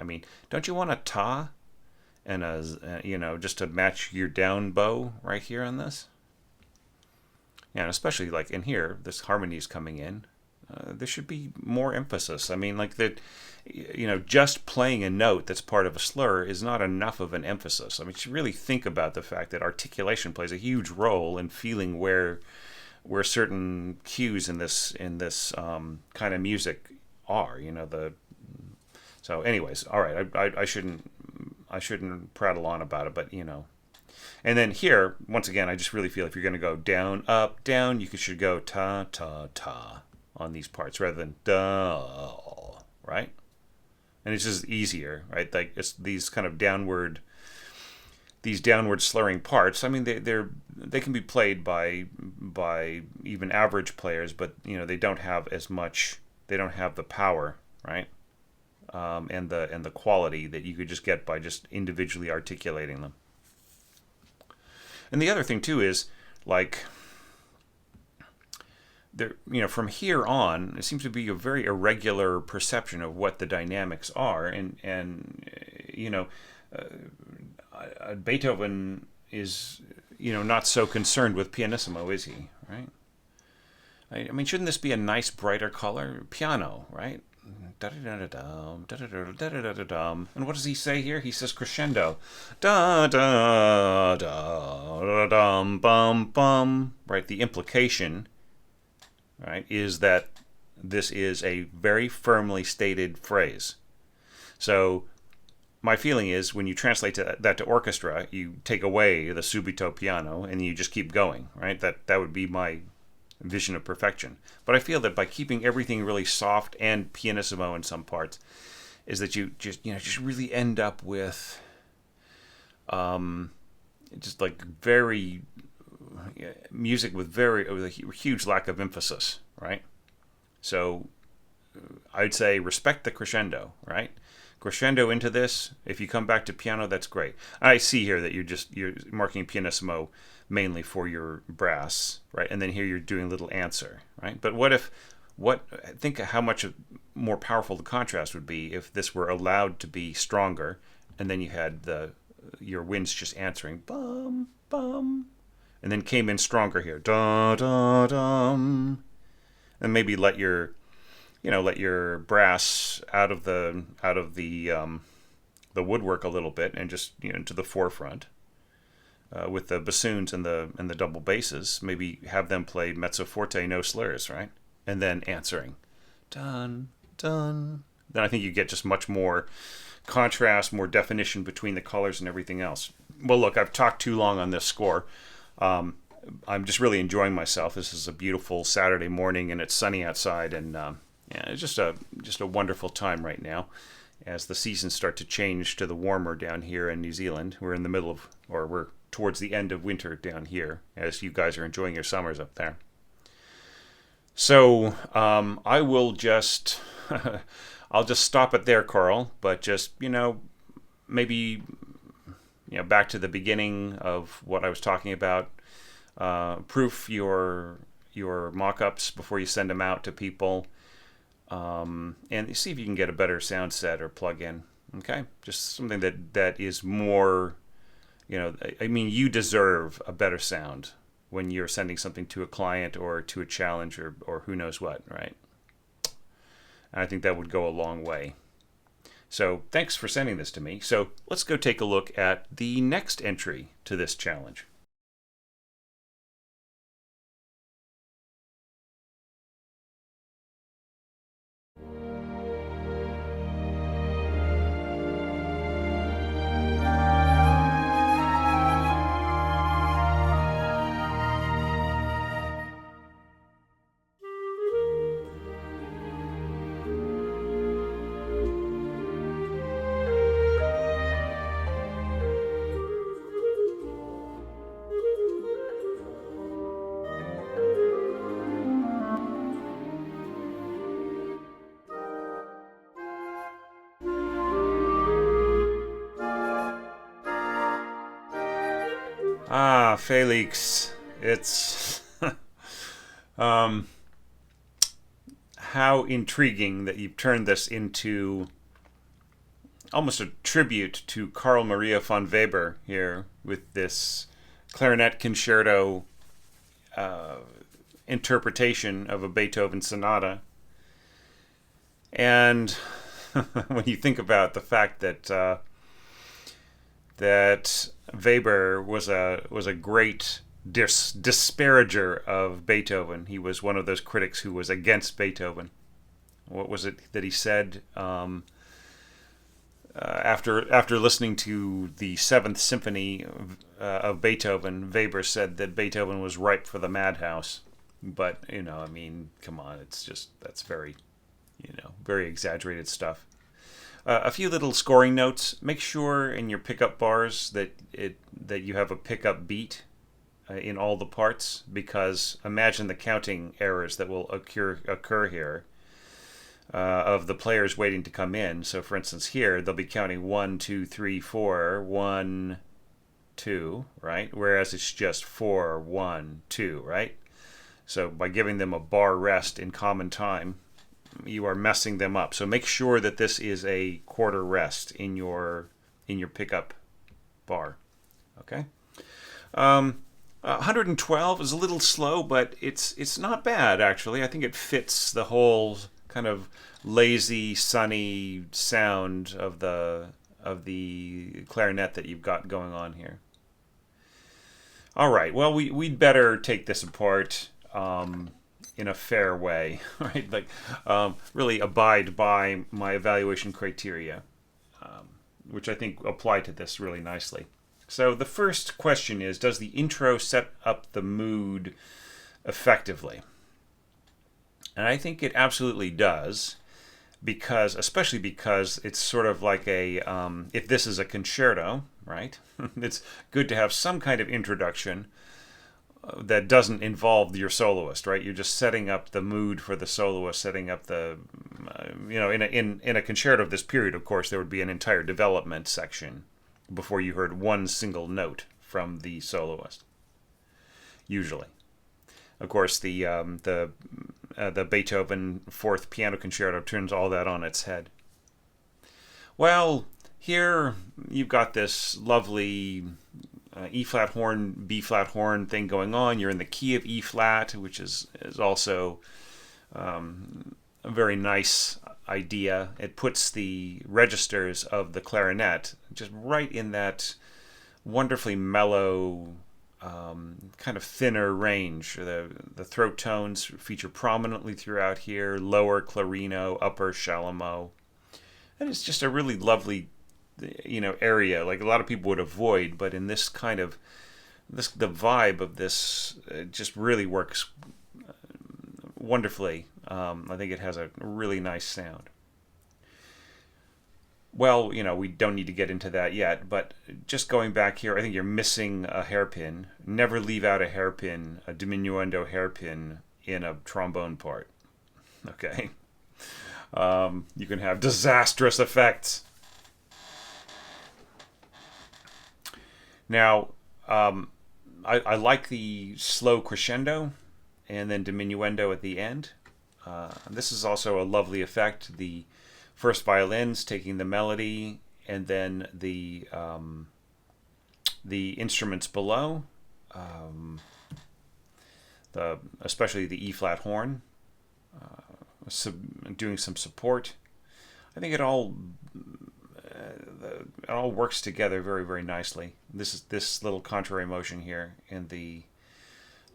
don't you want a ta and just to match your down bow right here on this? Yeah, and especially like in here, this harmony is coming in. There should be more emphasis. Just playing a note that's part of a slur is not enough of an emphasis. You should really think about the fact that articulation plays a huge role in feeling where certain cues in this kind of music are. So, anyways, all right. I shouldn't prattle on about it, but And then here, once again, I just really feel if you're going to go down, up, down, you should go ta ta ta on these parts rather than da, right? And it's just easier, right? Like it's these kind of downward slurring parts. They can be played by even average players, but they don't have as much. They don't have the power, right? And the quality that you could just get by just individually articulating them. And the other thing too is like there, from here on, it seems to be a very irregular perception of what the dynamics are, and Beethoven is not so concerned with pianissimo, is he? Right? Shouldn't this be a nice brighter color? Piano, right? da-da-da-da-dum, da-da-da-da-da-da-dum. And what does he say here? He says crescendo. Da-da-da-da-dum, bum, bum. Right, the implication, right, is that this is a very firmly stated phrase. So my feeling is when you translate that to orchestra, you take away the subito piano and you just keep going, right? That would be my vision of perfection. But I feel that by keeping everything really soft and pianissimo in some parts, is that you just really end up with just like very music with a huge lack of emphasis, right? So I'd say respect the crescendo, right? Crescendo into this. If you come back to piano, that's great. I see here that you're marking pianissimo mainly for your brass, right? And then here you're doing a little answer, right? But think how much more powerful the contrast would be if this were allowed to be stronger, and then you had your winds just answering bum bum, and then came in stronger here, da da dum, and maybe let your brass out of the woodwork a little bit and just to the forefront with the bassoons and the double basses. Maybe have them play mezzo forte, no slurs, right? And then answering, dun dun. Then I think you get just much more contrast, more definition between the colors and everything else. Well, look, I've talked too long on this score. I'm just really enjoying myself. This is a beautiful Saturday morning, and it's sunny outside, and it's just a wonderful time right now as the seasons start to change to the warmer down here in New Zealand. We're in the middle of, or we're towards the end of winter down here, as you guys are enjoying your summers up there. So I will just, I'll just stop it there, Carl. But just maybe back to the beginning of what I was talking about. Proof your mock-ups before you send them out to people. And see if you can get a better sound set or plug-in. Okay, just something that is more, I mean, you deserve a better sound when you're sending something to a client or to a challenge or who knows what, right? And I think that would go a long way. So thanks for sending this to me. So let's go take a look at the next entry to this challenge. Ah, Felix, it's how intriguing that you've turned this into almost a tribute to Carl Maria von Weber here with this clarinet concerto interpretation of a Beethoven sonata. And when you think about the fact that Weber was a great disparager of Beethoven. He was one of those critics who was against Beethoven. What was it that he said after listening to the Seventh Symphony of Beethoven? Weber said that Beethoven was ripe for the madhouse. But I mean, come on, that's very, very exaggerated stuff. A few little scoring notes. Make sure in your pickup bars that you have a pickup beat in all the parts, because imagine the counting errors that will occur here of the players waiting to come in. So, for instance, here they'll be counting 1, 2, 3, 4, 1, 2, right? Whereas it's just 4, 1, 2, right? So by giving them a bar rest in common time, you are messing them up. So make sure that this is a quarter rest in your pickup bar. Okay. 112 is a little slow, but it's not bad actually. I think it fits the whole kind of lazy, sunny sound of the clarinet that you've got going on here. All right. Well, we'd better take this apart in a fair way, right? Like, really abide by my evaluation criteria, which I think apply to this really nicely. So the first question is, does the intro set up the mood effectively? And I think it absolutely does, especially because it's sort of like if this is a concerto, right? It's good to have some kind of introduction that doesn't involve your soloist, right? You're just setting up the mood for the soloist, setting up in a concerto of this period, of course, there would be an entire development section before you heard one single note from the soloist. Usually, of course, the Beethoven Fourth Piano Concerto turns all that on its head. Well, here you've got this lovely E flat horn, B flat horn thing going on. You're in the key of E flat, which is also a very nice idea. It puts the registers of the clarinet just right in that wonderfully mellow, kind of thinner range. The throat tones feature prominently throughout here: lower clarino, upper chalumeau, and it's just a really lovely, area. Like a lot of people would avoid, but in this kind of the vibe of this just really works wonderfully. I think it has a really nice sound. Well, we don't need to get into that yet, but just going back here, I think you're missing a hairpin. Never leave out a hairpin, a diminuendo hairpin in a trombone part. Okay? You can have disastrous effects. Now, I like the slow crescendo and then diminuendo at the end. This is also a lovely effect. The first violins taking the melody, and then the instruments below, especially the E flat horn, doing some support. I think it all works together very, very nicely. This little contrary motion here in the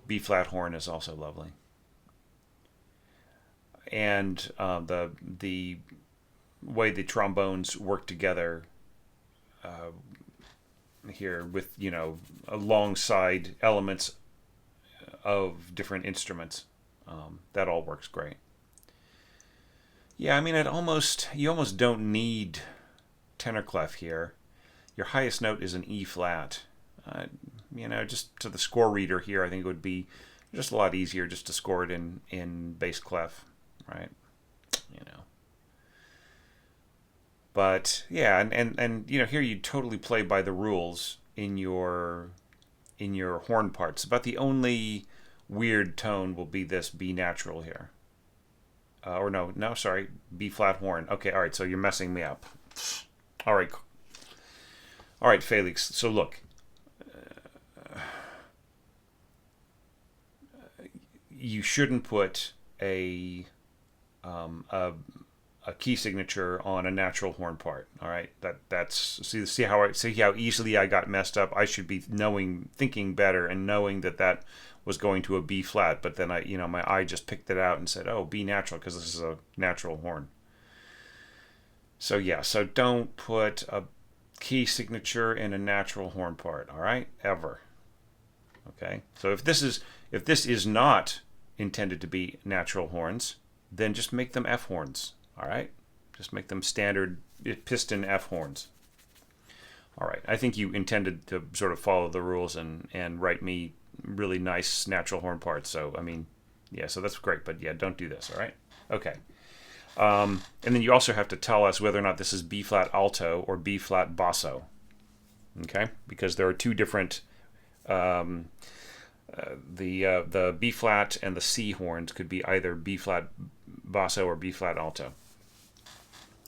B flat horn is also lovely, and the way the trombones work together here with alongside elements of different instruments, that all works great. Yeah, I mean, you almost don't need tenor clef here. Your highest note is an E flat. Just to the score reader here, I think it would be just a lot easier just to score it in bass clef, right? But yeah, and here you totally play by the rules in your horn parts. About the only weird tone will be this B natural here. Sorry, B flat horn. Okay, all right, so you're messing me up. All right, Felix. So look, you shouldn't put a key signature on a natural horn part. All right, that's see how easily I got messed up. I should be thinking better and knowing that was going to a B flat, but then my eye just picked it out and said, oh, B natural, because this is a natural horn. So yeah, so don't put a key signature in a natural horn part. All right, ever. Okay, so if this is not intended to be natural horns, then just make them F horns. All right, just make them standard piston F horns. All right, I think you intended to sort of follow the rules and write me really nice natural horn parts. So I mean, yeah, so that's great. But yeah, don't do this. All right, okay. And then you also have to tell us whether or not this is B flat alto or B flat basso. Okay, because there are two different. The B flat and the C horns could be either B flat basso or B flat alto.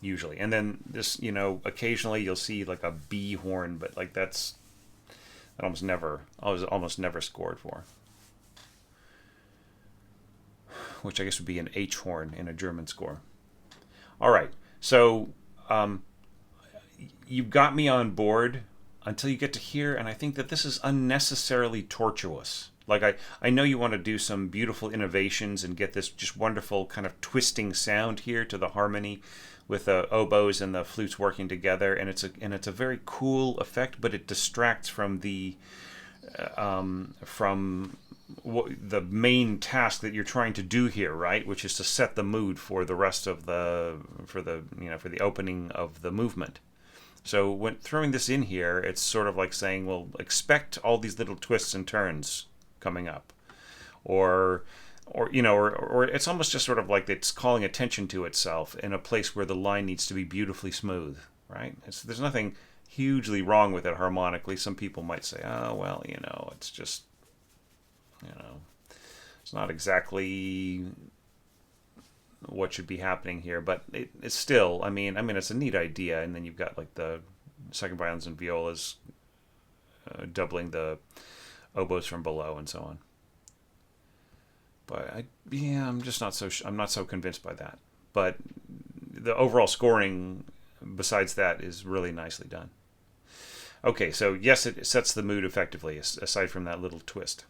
Usually, and then this, occasionally you'll see like a B horn, but like I was almost never scored for. which I guess would be an H horn in a German score. All right, so you've got me on board until you get to here, and I think that this is unnecessarily tortuous. Like, I know you want to do some beautiful innovations and get this just wonderful kind of twisting sound here to the harmony with the oboes and the flutes working together, and it's a very cool effect, but it distracts from the main task that you're trying to do here, right? Which is to set the mood for the rest of for the opening of the movement. So when throwing this in here, it's sort of like saying, well, expect all these little twists and turns coming up, or it's almost just sort of like it's calling attention to itself in a place where the line needs to be beautifully smooth, right? There's nothing hugely wrong with it harmonically. Some people might say, oh, well, it's just, it's not exactly what should be happening here, but it's still, I mean, it's a neat idea. And then you've got like the second violins and violas doubling the oboes from below and so on. But I'm not so convinced by that. But the overall scoring, besides that, is really nicely done. Okay, so yes, it sets the mood effectively, aside from that little twist.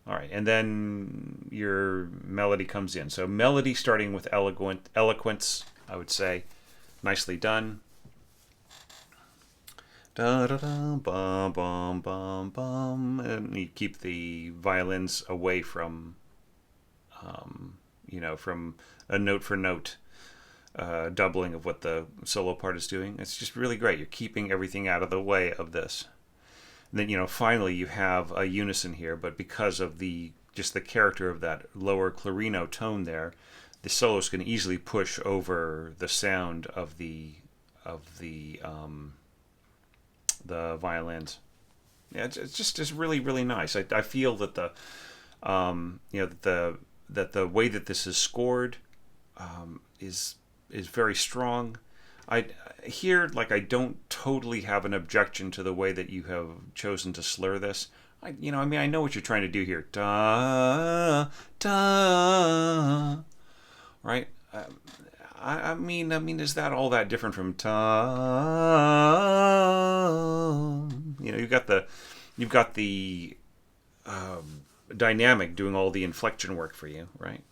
All right, and then your melody comes in. So melody starting with eloquence, I would say, nicely done. Da da da, bum bum bum bum, and you keep the violins away from, from a note for note doubling of what the solo part is doing. It's just really great. You're keeping everything out of the way of this. And then, finally you have a unison here, but because of the character of that lower clarino tone there, the soloist can easily push over the sound of the violins. Yeah, it's really, really nice. I feel that that the way that this is scored is very strong. I don't totally have an objection to the way that you have chosen to slur this. I know what you're trying to do here. Da da, right? I mean, is that all that different from ta? You've got the dynamic doing all the inflection work for you, right?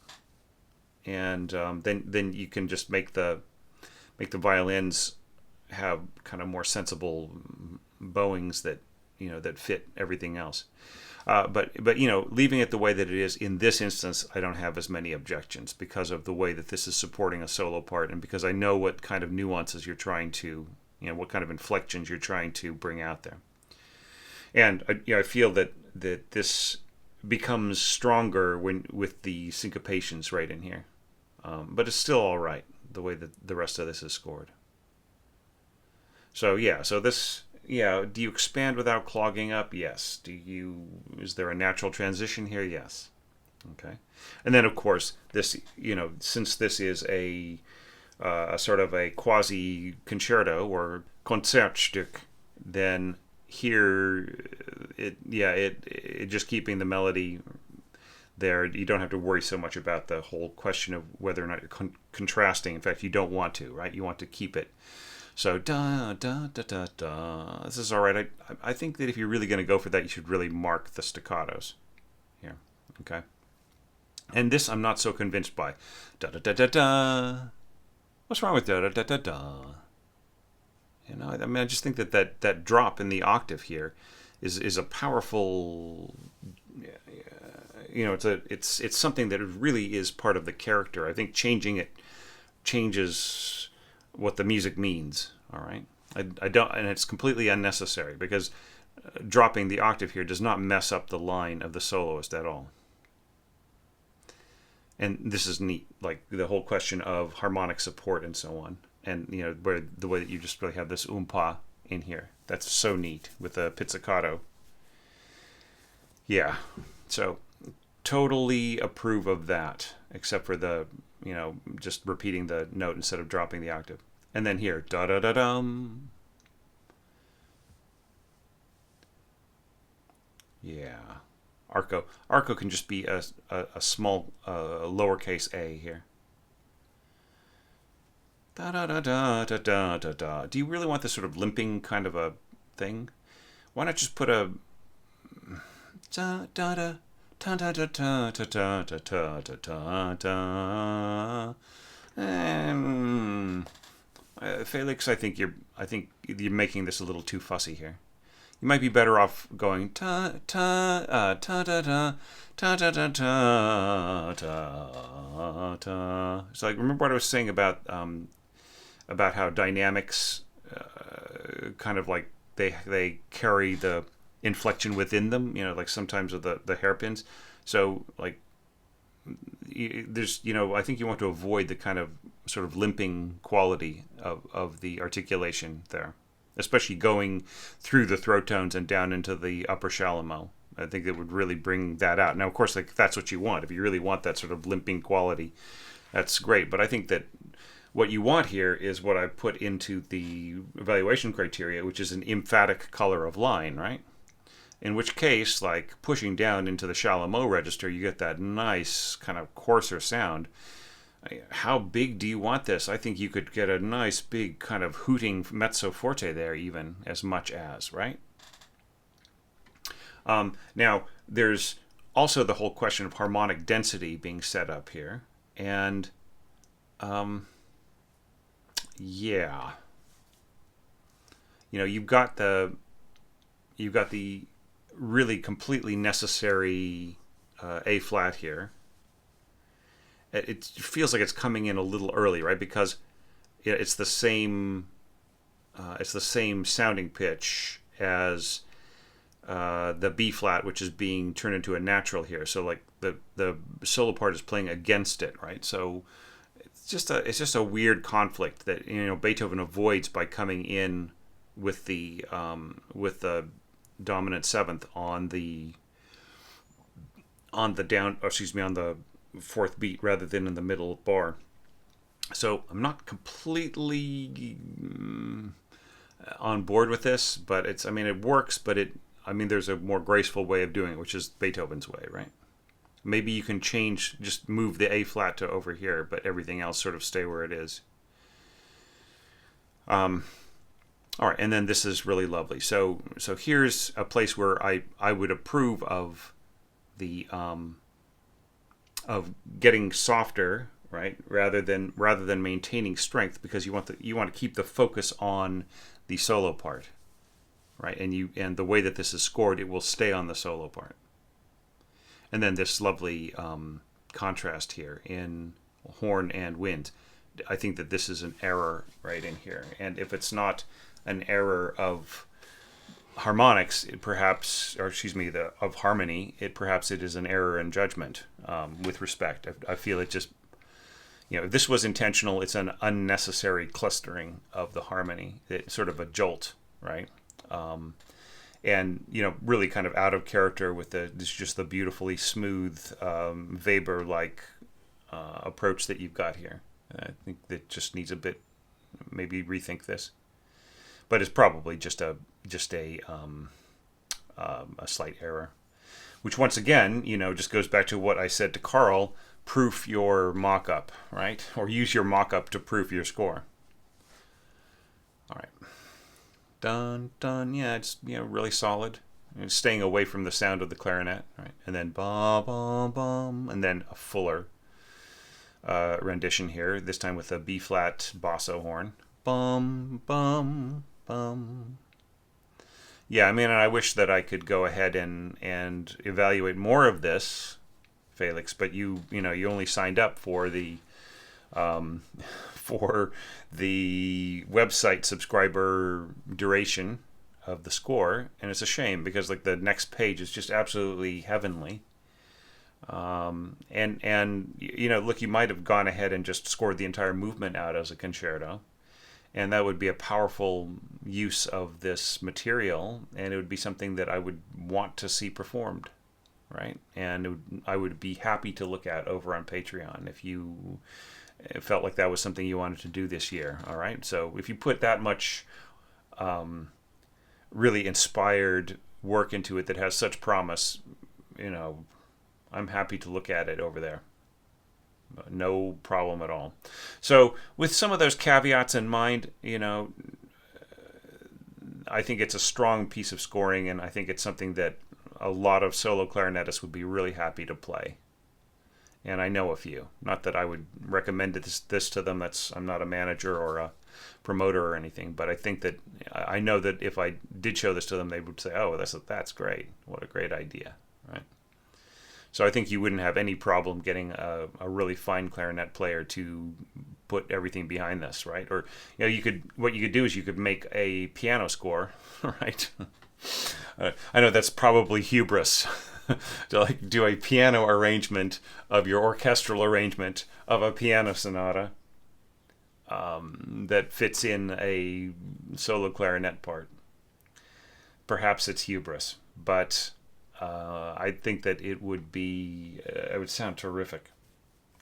And then you can just make the violins have kind of more sensible bowings that fit everything else. But leaving it the way that it is in this instance, I don't have as many objections because of the way that this is supporting a solo part, and because I know what kind of nuances you're trying to, what kind of inflections you're trying to bring out there. And I feel that this becomes stronger with the syncopations right in here, but it's still all right the way that the rest of this is scored. So this. Yeah, do you expand without clogging up? Yes. Is there a natural transition here? Yes. Okay. And then, of course, this, since this is a sort of a quasi concerto or Konzertstück, then here it just keeping the melody there, you don't have to worry so much about the whole question of whether or not you're contrasting. In fact, you don't want to, right? You want to keep it. So da da da da da. This is all right. I think that if you're really going to go for that, you should really mark the staccatos here. Okay. And this I'm not so convinced by. Da da da da da. What's wrong with da da da da da? I just think that drop in the octave here is a powerful. It's something that really is part of the character. I think changing it changes what the music means. All right, I don't, and it's completely unnecessary because dropping the octave here does not mess up the line of the soloist at all. And this is neat, like the whole question of harmonic support and so on, and where the way that you just really have this umpa in here. That's so neat with the pizzicato. Yeah, so totally approve of that, except for the just repeating the note instead of dropping the octave. And then here, da da da dum. Yeah. Arco. Arco can just be a small lowercase a here. Da da da da da da da da. Do you really want this sort of limping kind of a thing? Why not just put a da da da da da da da da da da da da da. Felix, I think you're making this a little too fussy here. You might be better off going ta ta ta da da ta da da ta ta ta. So like, remember what I was saying about how dynamics kind of like they carry the inflection within them. You know, like sometimes with the hairpins. So like there's I think you want to avoid the kind of sort of limping quality of the articulation there, especially going through the throat tones and down into the upper chalumeau. I think that would really bring that out. Now, of course, like that's what you want. If you really want that sort of limping quality, that's great. But I think that what you want here is what I put into the evaluation criteria, which is an emphatic color of line, right? In which case, like pushing down into the chalumeau register, you get that nice kind of coarser sound. How big do you want this? I think you could get a nice big kind of hooting mezzo forte there, even as much as, right? Now, there's also the whole question of harmonic density being set up here. And, yeah. You've got the really completely necessary A flat here. It feels like it's coming in a little early, right? Because it's the same sounding pitch as the B flat, which is being turned into a natural here. So like the solo part is playing against it, right? So it's just a weird conflict that Beethoven avoids by coming in with the dominant seventh on the fourth beat rather than in the middle bar. So I'm not completely on board with this, but it works, but there's a more graceful way of doing it, which is Beethoven's way, right? Maybe you can just move the A flat to over here, but everything else sort of stay where it is. All right, and then this is really lovely. So here's a place where I would approve of the of getting softer, right, rather than maintaining strength, because you want to keep the focus on the solo part, right? And the way that this is scored, it will stay on the solo part. And then this lovely contrast here in horn and wind. I think that this is an error right in here, and if it's not an error of harmonics, of harmony, perhaps it is an error in judgment with respect. I feel it just, if this was intentional, it's an unnecessary clustering of the harmony. It's sort of a jolt, right? And really kind of out of character with the beautifully smooth Weber-like approach that you've got here. I think that just needs a bit, maybe rethink this. But it's probably just a slight error, which once again, just goes back to what I said to Carl: proof your mock-up, right? Or use your mock-up to proof your score. All right, done. Yeah, it's really solid. Staying away from the sound of the clarinet, right? And then bum bum bum, and then a fuller rendition here. This time with a B flat basso horn. Bum bum. Yeah, I wish that I could go ahead and evaluate more of this, Felix. But you only signed up for the website subscriber duration of the score, and it's a shame because like the next page is just absolutely heavenly. Look, you might have gone ahead and just scored the entire movement out as a concerto. And that would be a powerful use of this material, and it would be something that I would want to see performed, right? And I would be happy to look at over on Patreon if you felt like that was something you wanted to do this year, all right? So if you put that much really inspired work into it that has such promise, you know, I'm happy to look at it over there. No problem at all. So, with some of those caveats in mind, I think it's a strong piece of scoring, and I think it's something that a lot of solo clarinetists would be really happy to play. And I know a few. Not that I would recommend this to them. I'm not a manager or a promoter or anything, but I think that I know that if I did show this to them, they would say, "Oh, that's great. What a great idea!" Right? So I think you wouldn't have any problem getting a really fine clarinet player to put everything behind this, right? Or what you could do is you could make a piano score, right? I know that's probably hubris to like do a piano arrangement of your orchestral arrangement of a piano sonata that fits in a solo clarinet part. Perhaps it's hubris, but I think that it would sound terrific.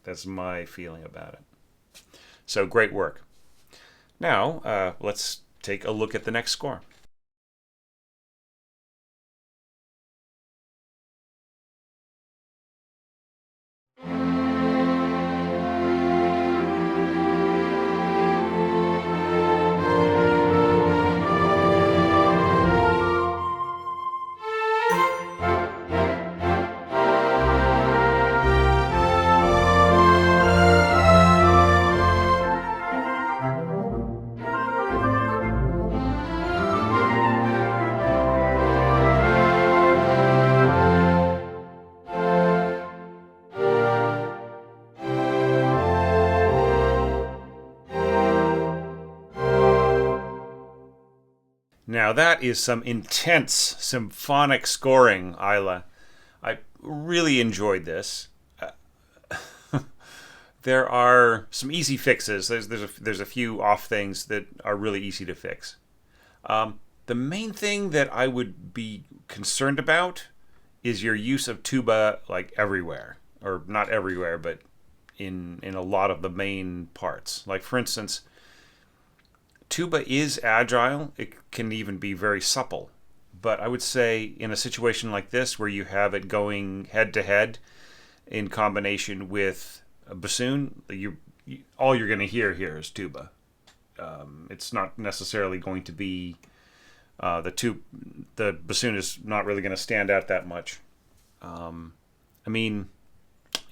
That's my feeling about it. So great work. Now, let's take a look at the next score. Now that is some intense symphonic scoring, Isla. I really enjoyed this. There are some easy fixes. There's a few off things that are really easy to fix. The main thing that I would be concerned about is your use of tuba like everywhere, or not everywhere, but in a lot of the main parts. Like for instance, tuba is agile. It can even be very supple. But I would say in a situation like this where you have it going head to head in combination with a bassoon, all you're going to hear here is tuba. It's not necessarily going to be the bassoon is not really going to stand out that much. I mean,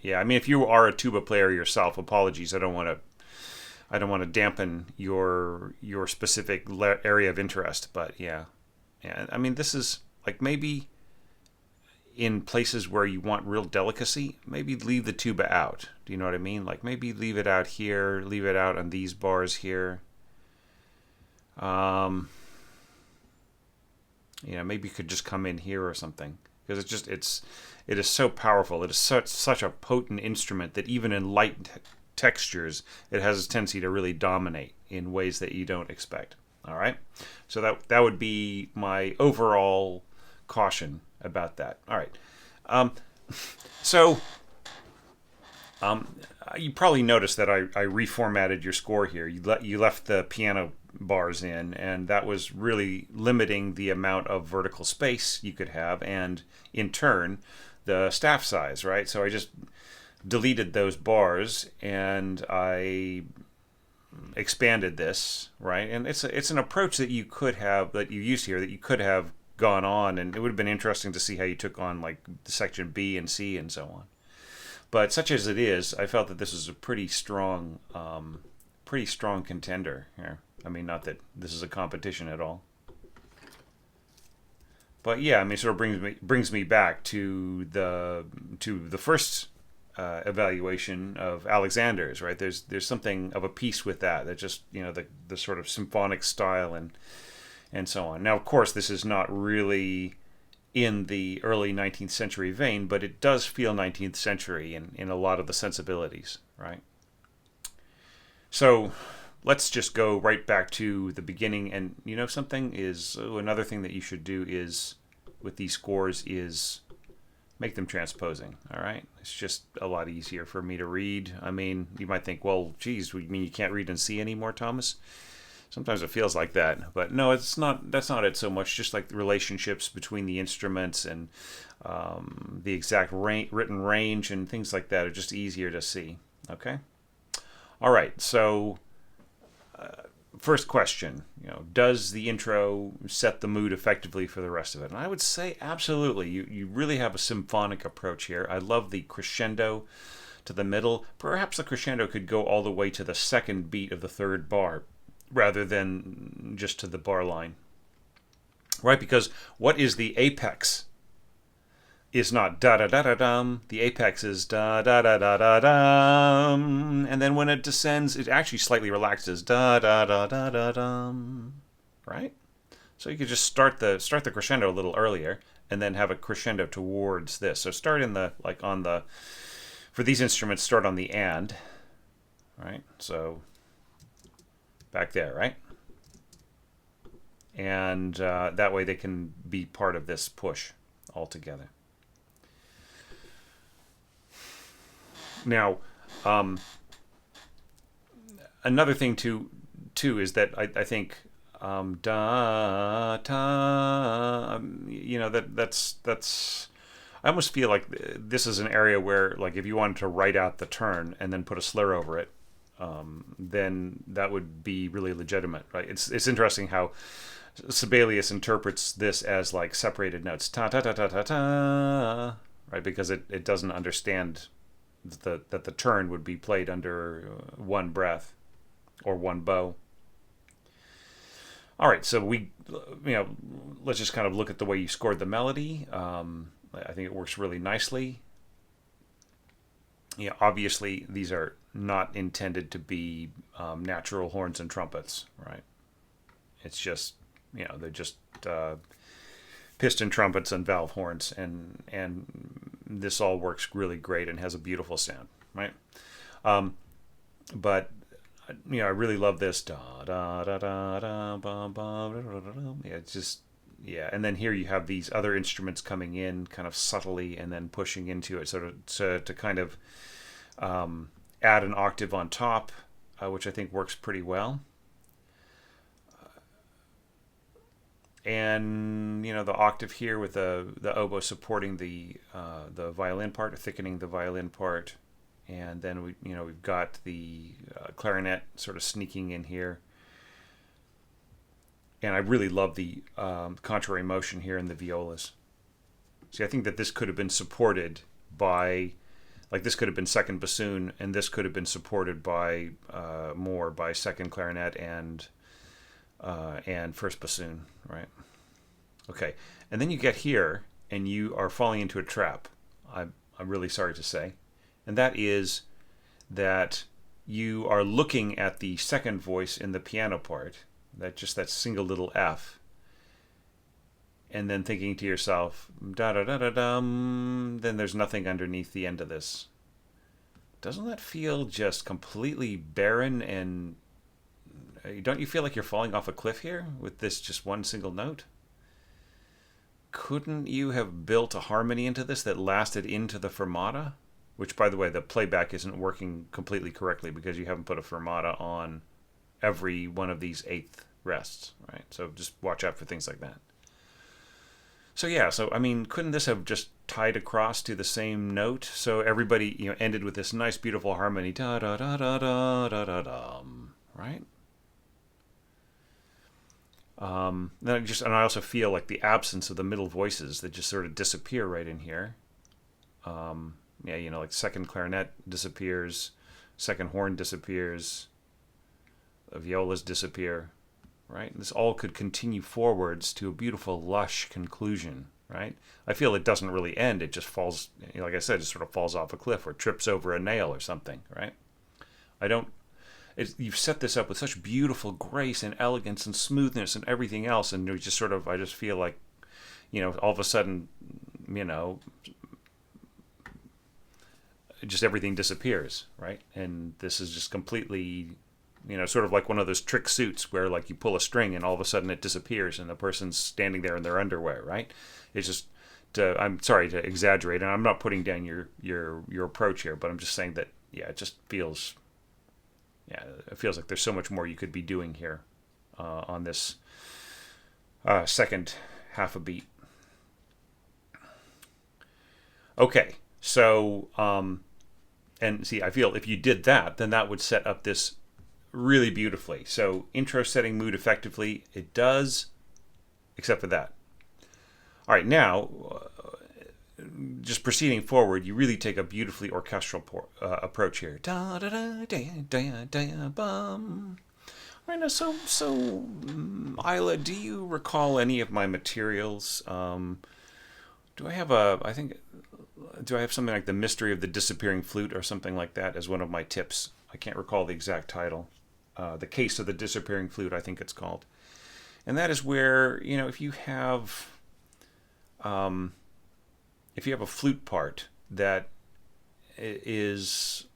if you are a tuba player yourself, apologies. I don't want to dampen your specific area of interest, but yeah. I mean, this is like maybe in places where you want real delicacy, maybe leave the tuba out. Do you know what I mean? Like maybe leave it out here, leave it out on these bars here. Maybe you could just come in here or something, because it is so powerful. It is such a potent instrument that even in light textures, it has a tendency to really dominate in ways that you don't expect. All right, so that would be my overall caution about that. All right, so you probably noticed that I reformatted your score here. You left the piano bars in, and that was really limiting the amount of vertical space you could have, and in turn, the staff size. Right, so I just deleted those bars and I expanded this, right? And it's an approach that you used here that you could have gone on, and it would have been interesting to see how you took on like the section B and C and so on. But such as it is, I felt that this was a pretty strong contender here. I mean, not that this is a competition at all. But yeah, I mean, it sort of brings me back to the first evaluation of Alexander's, right? There's something of a piece with that just the sort of symphonic style and so on. Now, of course, this is not really in the early 19th century vein, but it does feel 19th century in a lot of the sensibilities, right? So let's just go right back to the beginning. And another thing that you should do is with these scores is make them transposing. All right, it's just a lot easier for me to read. I mean, you might think, well, geez, you mean you can't read and see anymore, Thomas? Sometimes it feels like that, but no, it's not. That's not it so much. Just like the relationships between the instruments and the exact written range and things like that are just easier to see. Okay. All right. So, first question. Does the intro set the mood effectively for the rest of it? And I would say absolutely. You really have a symphonic approach here. I love the crescendo to the middle. Perhaps the crescendo could go all the way to the second beat of the third bar, rather than just to the bar line. Right? Because what is the apex? Is not da da da da dum. The apex is da da da da da dum. And then when it descends, it actually slightly relaxes da da da da da dum. Right? So you could just start the crescendo a little earlier and then have a crescendo towards this. So start in the for these instruments, start on the and. Right? So back there, right? And that way they can be part of this push altogether. Now, another thing too is that I think da ta, that's. I almost feel like this is an area where, like, if you wanted to write out the turn and then put a slur over it, then that would be really legitimate, right? It's interesting how Sibelius interprets this as like separated notes, ta ta ta ta ta ta, right? Because it doesn't understand that the turn would be played under one breath or one bow. All right, so let's just kind of look at the way you scored the melody. I think it works really nicely. Obviously these are not intended to be natural horns and trumpets, right? It's just, they're just piston trumpets and valve horns, and this all works really great and has a beautiful sound, right? But I really love this da da da da da bum bum da, da, da, da. It's just and then here you have these other instruments coming in kind of subtly and then pushing into it, sort of to kind of add an octave on top, which I think works pretty well. And the octave here with the oboe supporting the violin part, thickening the violin part, and then we've got the clarinet sort of sneaking in here. And I really love the contrary motion here in the violas. See, I think that this could have been supported by, like, this could have been second bassoon, and this could have been supported by more by second clarinet and first bassoon, right? Okay, and then you get here, and you are falling into a trap. I'm really sorry to say, and that is that you are looking at the second voice in the piano part, that single little F, and then thinking to yourself, da da da da dum. Then there's nothing underneath the end of this. Doesn't that feel just completely barren? And don't you feel like you're falling off a cliff here with this just one single note? Couldn't you have built a harmony into this that lasted into the fermata? Which, by the way, the playback isn't working completely correctly because you haven't put a fermata on every one of these eighth rests, right? So just watch out for things like that. So couldn't this have just tied across to the same note? So everybody, ended with this nice, beautiful harmony, da da da da da da da dum, right? And I also feel like the absence of the middle voices that just sort of disappear right in here. Like second clarinet disappears, second horn disappears, the violas disappear, right? This all could continue forwards to a beautiful, lush conclusion, right? I feel it doesn't really end. It just falls, like I said, just sort of falls off a cliff or trips over a nail or something, right? You've set this up with such beautiful grace and elegance and smoothness and everything else, and I just feel like, all of a sudden, just everything disappears, right? And this is just completely, sort of like one of those trick suits where, like, you pull a string and all of a sudden it disappears and the person's standing there in their underwear, right? It's just, I'm sorry to exaggerate, and I'm not putting down your approach here, but I'm just saying that, it just feels, it feels like there's so much more you could be doing here. on this second half a beat. Okay, so and see, I feel if you did that, then that would set up this really beautifully. So intro setting mood effectively, it does, except for that. All right, now just proceeding forward, you really take a beautifully orchestral approach here. Da da da da da da bum. All right, now Isla, do you recall any of my materials? Do I have do I have something like The Mystery of the Disappearing Flute or something like that as one of my tips? I can't recall the exact title. The Case of the Disappearing Flute, I think it's called. And that is where, if you have a flute part that is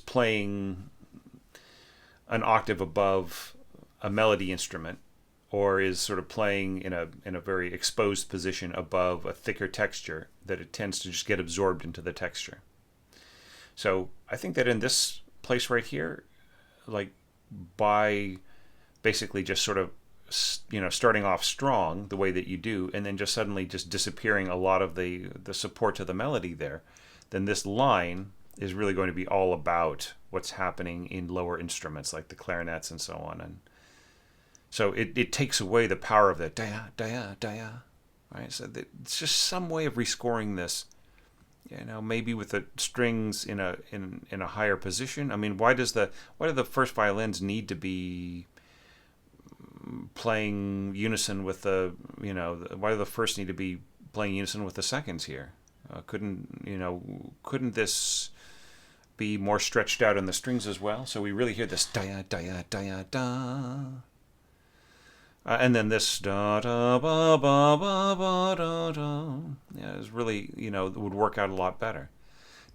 playing an octave above a melody instrument, or is sort of playing in a very exposed position above a thicker texture, that it tends to just get absorbed into the texture. So I think that in this place right here, like by basically just sort of starting off strong the way that you do, and then just suddenly just disappearing a lot of the support to the melody there, then this line is really going to be all about what's happening in lower instruments like the clarinets and so on. And so it takes away the power of the da da da, right? So it's just some way of rescoring this, maybe with the strings in a higher position. I mean, why do the first violins need to be playing unison with why do the first need to be playing unison with the seconds here? Couldn't this be more stretched out in the strings as well? So we really hear this da da da da. And then this da da ba ba ba ba da da. Yeah, is really would work out a lot better.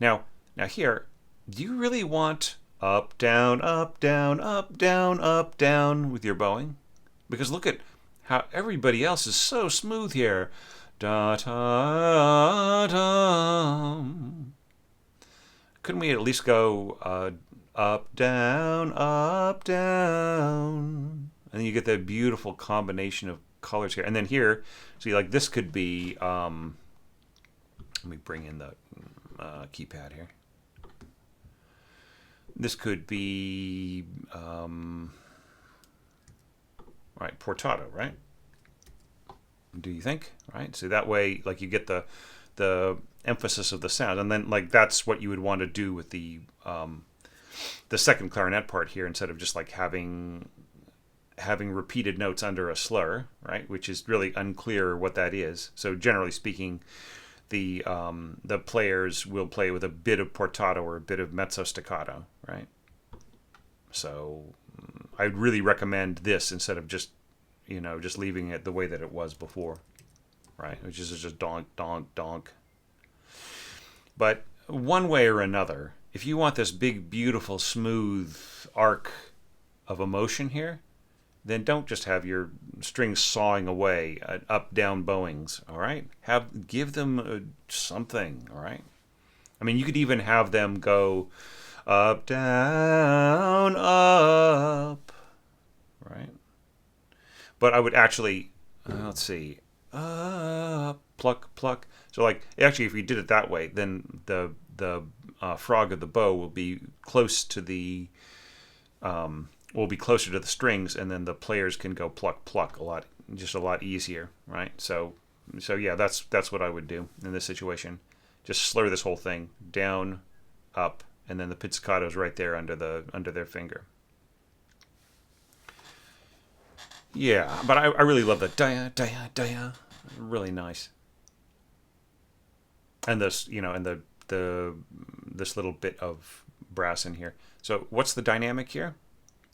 Now here, do you really want up down up down up down up down with your bowing? Because look at how everybody else is so smooth here. Da da da. Couldn't we at least go up down up down? And then you get that beautiful combination of colors here. And then here, see, like this could be, let me bring in the keypad here. This could be, right, portato, right? Do you think? Right? So that way, like you get the emphasis of the sound. And then like that's what you would want to do with the second clarinet part here, instead of just like having repeated notes under a slur, right, which is really unclear what that is. So generally speaking, the players will play with a bit of portato or a bit of mezzo staccato, right? So I'd really recommend this instead of just leaving it the way that it was before, right, which is just donk donk donk. But one way or another, if you want this big beautiful smooth arc of emotion here, then don't just have your strings sawing away at up-down bowings, all right? Give them something, all right? I mean, you could even have them go up, down, up, right? But I would actually, let's see, up, pluck, pluck. So, like, actually, if you did it that way, then the frog of the bow will be close to the will be closer to the strings, and then the players can go pluck pluck a lot easier, right? So yeah, that's what I would do in this situation. Just slur this whole thing down, up, and then the pizzicato is right there under their finger. Yeah, but I really love the da da da, really nice. And this this little bit of brass in here. So what's the dynamic here?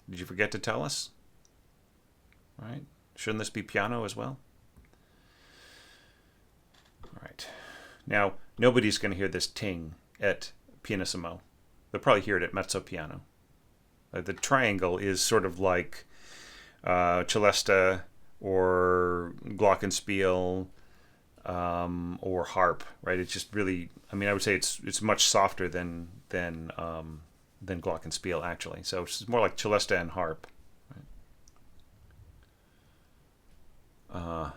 Did you forget to tell us? Right? Shouldn't this be piano as well? All right. Now, nobody's going to hear this ting at pianissimo. They'll probably hear it at mezzo piano. The triangle is sort of like celesta or glockenspiel or harp, right? It's just really, I mean, I would say it's much softer than than glockenspiel actually. So it's more like celesta and harp. Uh,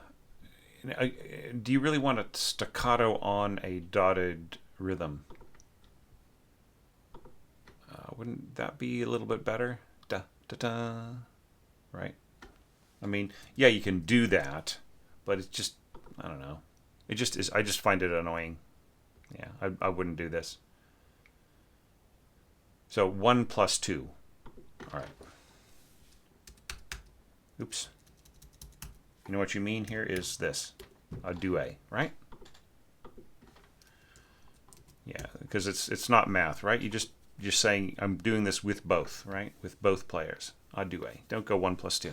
do you really want a staccato on a dotted rhythm? Wouldn't that be a little bit better? Da da da. Right. I mean, yeah, you can do that, but it's just, I don't know. It just is. I just find it annoying. Yeah, I wouldn't do this. So 1 plus 2. All right. Oops. You know what you mean here is this. A duet, right? Yeah, because it's not math, right? You're saying I'm doing this with both, right? With both players. A duet. Don't go 1 plus 2.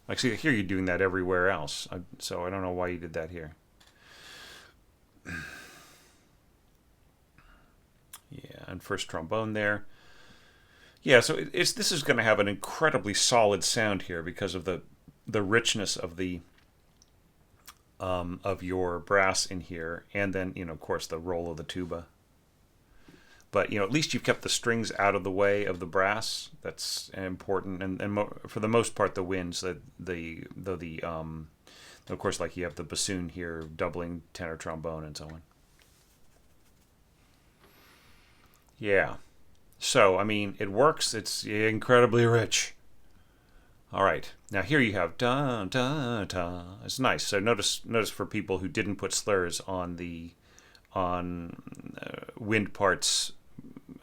Like, see, here you're doing that everywhere else. So I don't know why you did that here. Yeah, and first trombone there. Yeah, so this is going to have an incredibly solid sound here because of the richness of your brass in here, and then of course the roll of the tuba. But at least you've kept the strings out of the way of the brass. That's important, and for the most part the winds. Of course, like you have the bassoon here doubling tenor trombone and so on. Yeah. So, I mean, it works. It's incredibly rich. All right. Now here you have da da da. It's nice. So notice for people who didn't put slurs on the wind parts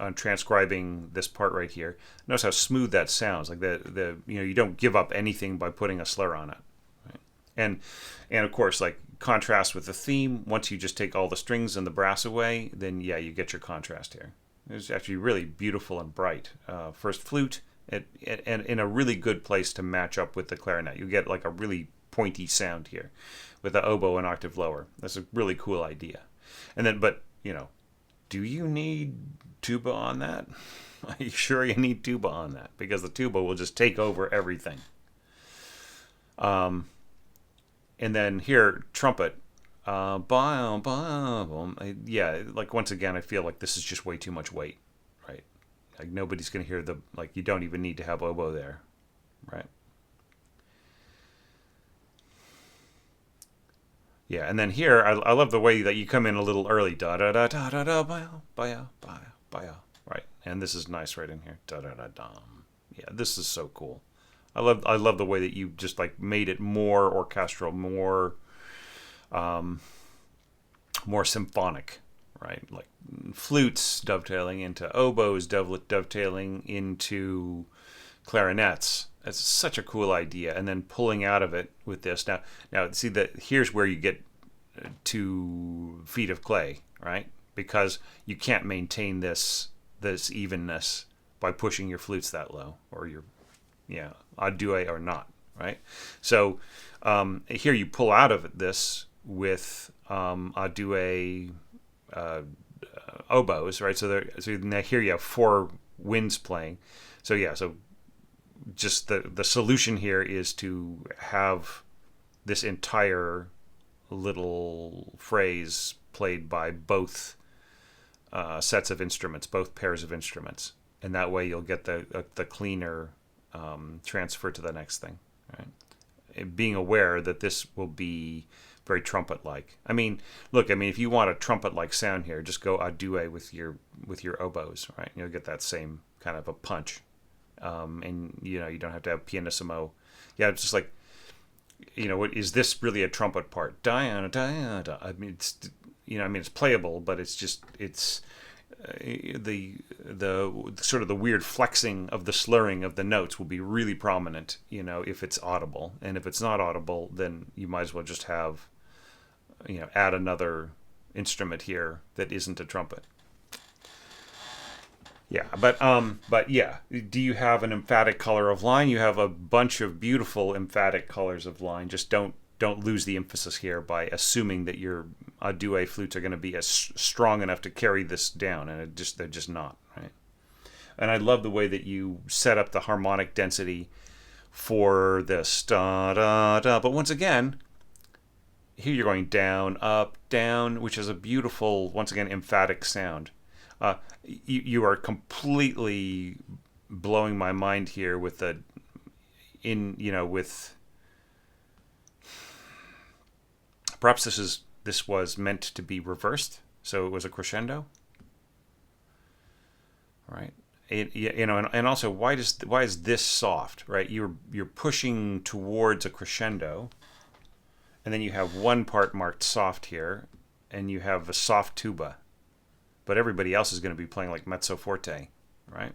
on transcribing this part right here. Notice how smooth that sounds. Like you don't give up anything by putting a slur on it. Right? And of course, like contrast with the theme. Once you just take all the strings and the brass away, then yeah, you get your contrast here. It's actually really beautiful and bright. First flute, and in a really good place to match up with the clarinet. You get like a really pointy sound here with the oboe an octave lower. That's a really cool idea. And then, but, do you need tuba on that? Are you sure you need tuba on that? Because the tuba will just take over everything. And then here, trumpet. Yeah, like once again, I feel like this is just way too much weight, right? Like nobody's going to hear you don't even need to have oboe there, right? Yeah, and then here, I love the way that you come in a little early, da da da da da da, baya baya baya baya, right? And this is nice right in here, da da da dum. Yeah, this is so cool. I love the way that you just like made it more orchestral, more symphonic, right? Like flutes dovetailing into oboes, dovetailing into clarinets. That's such a cool idea. And then pulling out of it with this. Now see that here's where you get to feet of clay, right? Because you can't maintain this evenness by pushing your flutes that low, or your a duet or not, right? So here you pull out of this with a duet oboes, right? So now here you have 4 winds playing. So yeah, so just the solution here is to have this entire little phrase played by both sets of instruments, both pairs of instruments, and that way you'll get the cleaner transfer to the next thing, right? And being aware that this will be very trumpet-like. I mean, look, if you want a trumpet-like sound here, just go a duet with your oboes, right? You'll get that same kind of a punch. And you don't have to have pianissimo. Yeah, it's just like, what is this really a trumpet part? Diana, Diana. I mean, it's playable, but it's just the sort of the weird flexing of the slurring of the notes will be really prominent, if it's audible. And if it's not audible, then you might as well just have, add another instrument here that isn't a trumpet. Yeah, but yeah, do you have an emphatic color of line? You have a bunch of beautiful emphatic colors of line. Just don't lose the emphasis here by assuming that your duet flutes are going to be as strong enough to carry this down, and they're just not, right? And I love the way that you set up the harmonic density for this da da da. But once again, here you're going down, up, down, which is a beautiful, once again, emphatic sound. You are completely blowing my mind here with the with perhaps this was meant to be reversed, so it was a crescendo, right? And also why is this soft, right? You're pushing towards a crescendo, and then you have one part marked soft here, and you have a soft tuba, but everybody else is going to be playing like mezzo forte, right?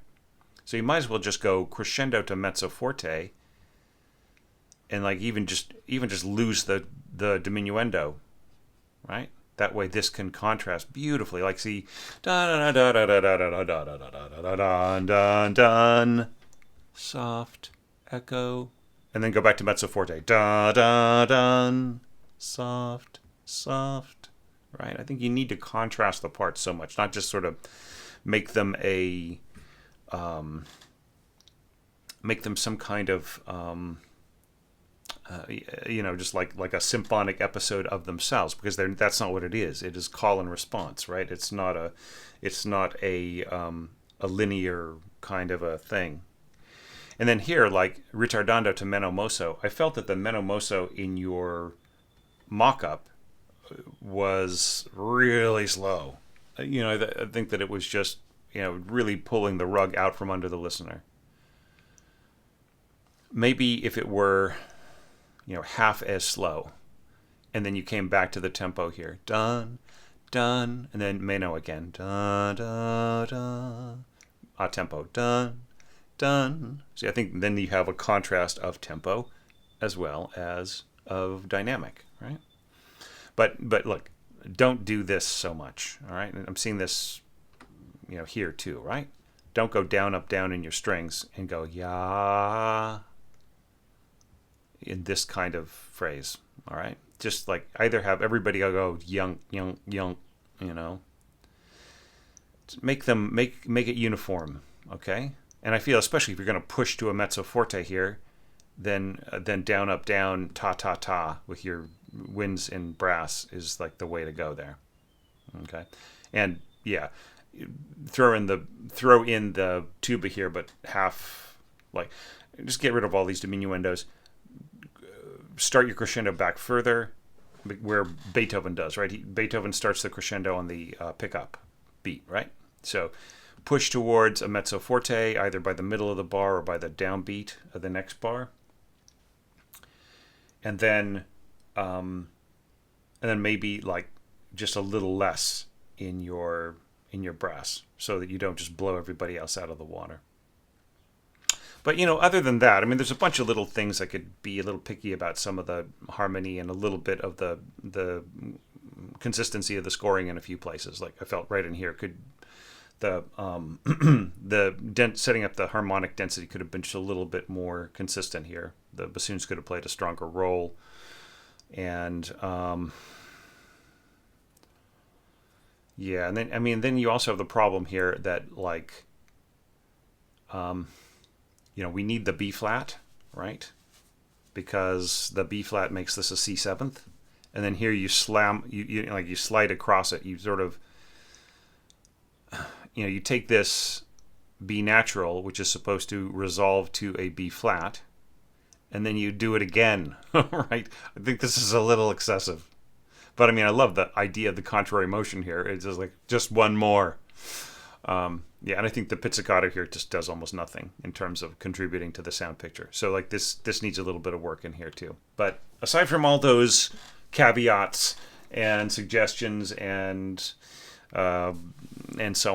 So you might as well just go crescendo to mezzo forte, and like even just lose the diminuendo, right? That way this can contrast beautifully. Like see, da da da da da da da da da da da da da, soft echo, and then go back to mezzo forte, da da da, soft soft, right? I think you need to contrast the parts so much, not just sort of make them make them some kind of just like a symphonic episode of themselves, because that's not what it is. It is call and response, right? It's not a linear kind of a thing. And then here, like ritardando to meno mosso, I felt that the meno mosso in your mock-up was really slow. I think that it was just really pulling the rug out from under the listener. Maybe if it were half as slow, and then you came back to the tempo here, dun dun, and then meno again, dun dun dun, a tempo, dun dun. See, I think then you have a contrast of tempo as well as of dynamic, right? But look, don't do this so much, all right? And I'm seeing this here too, right? Don't go down up down in your strings and go ya in this kind of phrase, all right? Just like either have everybody go young, young, young, make it uniform, okay? And I feel especially if you're going to push to a mezzo forte here, then down up down ta ta ta with your winds in brass is like the way to go there, okay? And yeah, throw in the tuba here, but half, like just get rid of all these diminuendos. Start your crescendo back further, where Beethoven does, right? Beethoven starts the crescendo on the pickup beat, right? So push towards a mezzo forte either by the middle of the bar or by the downbeat of the next bar, and then maybe like just a little less in your brass, so that you don't just blow everybody else out of the water. But other than that, I mean, there's a bunch of little things I could be a little picky about, some of the harmony and a little bit of the consistency of the scoring in a few places. Like I felt right in here could the setting up the harmonic density could have been just a little bit more consistent here. The bassoons could have played a stronger role, and yeah, and then you also have the problem here that like we need the B flat, right? Because the B flat makes this a C7th, and then here you slam, you slide across it. You sort of, you take this B natural, which is supposed to resolve to a B flat, and then you do it again, right? I think this is a little excessive, but I mean, I love the idea of the contrary motion here. It's just like just one more. Yeah, and I think the pizzicato here just does almost nothing in terms of contributing to the sound picture. So like this needs a little bit of work in here too. But aside from all those caveats and suggestions and so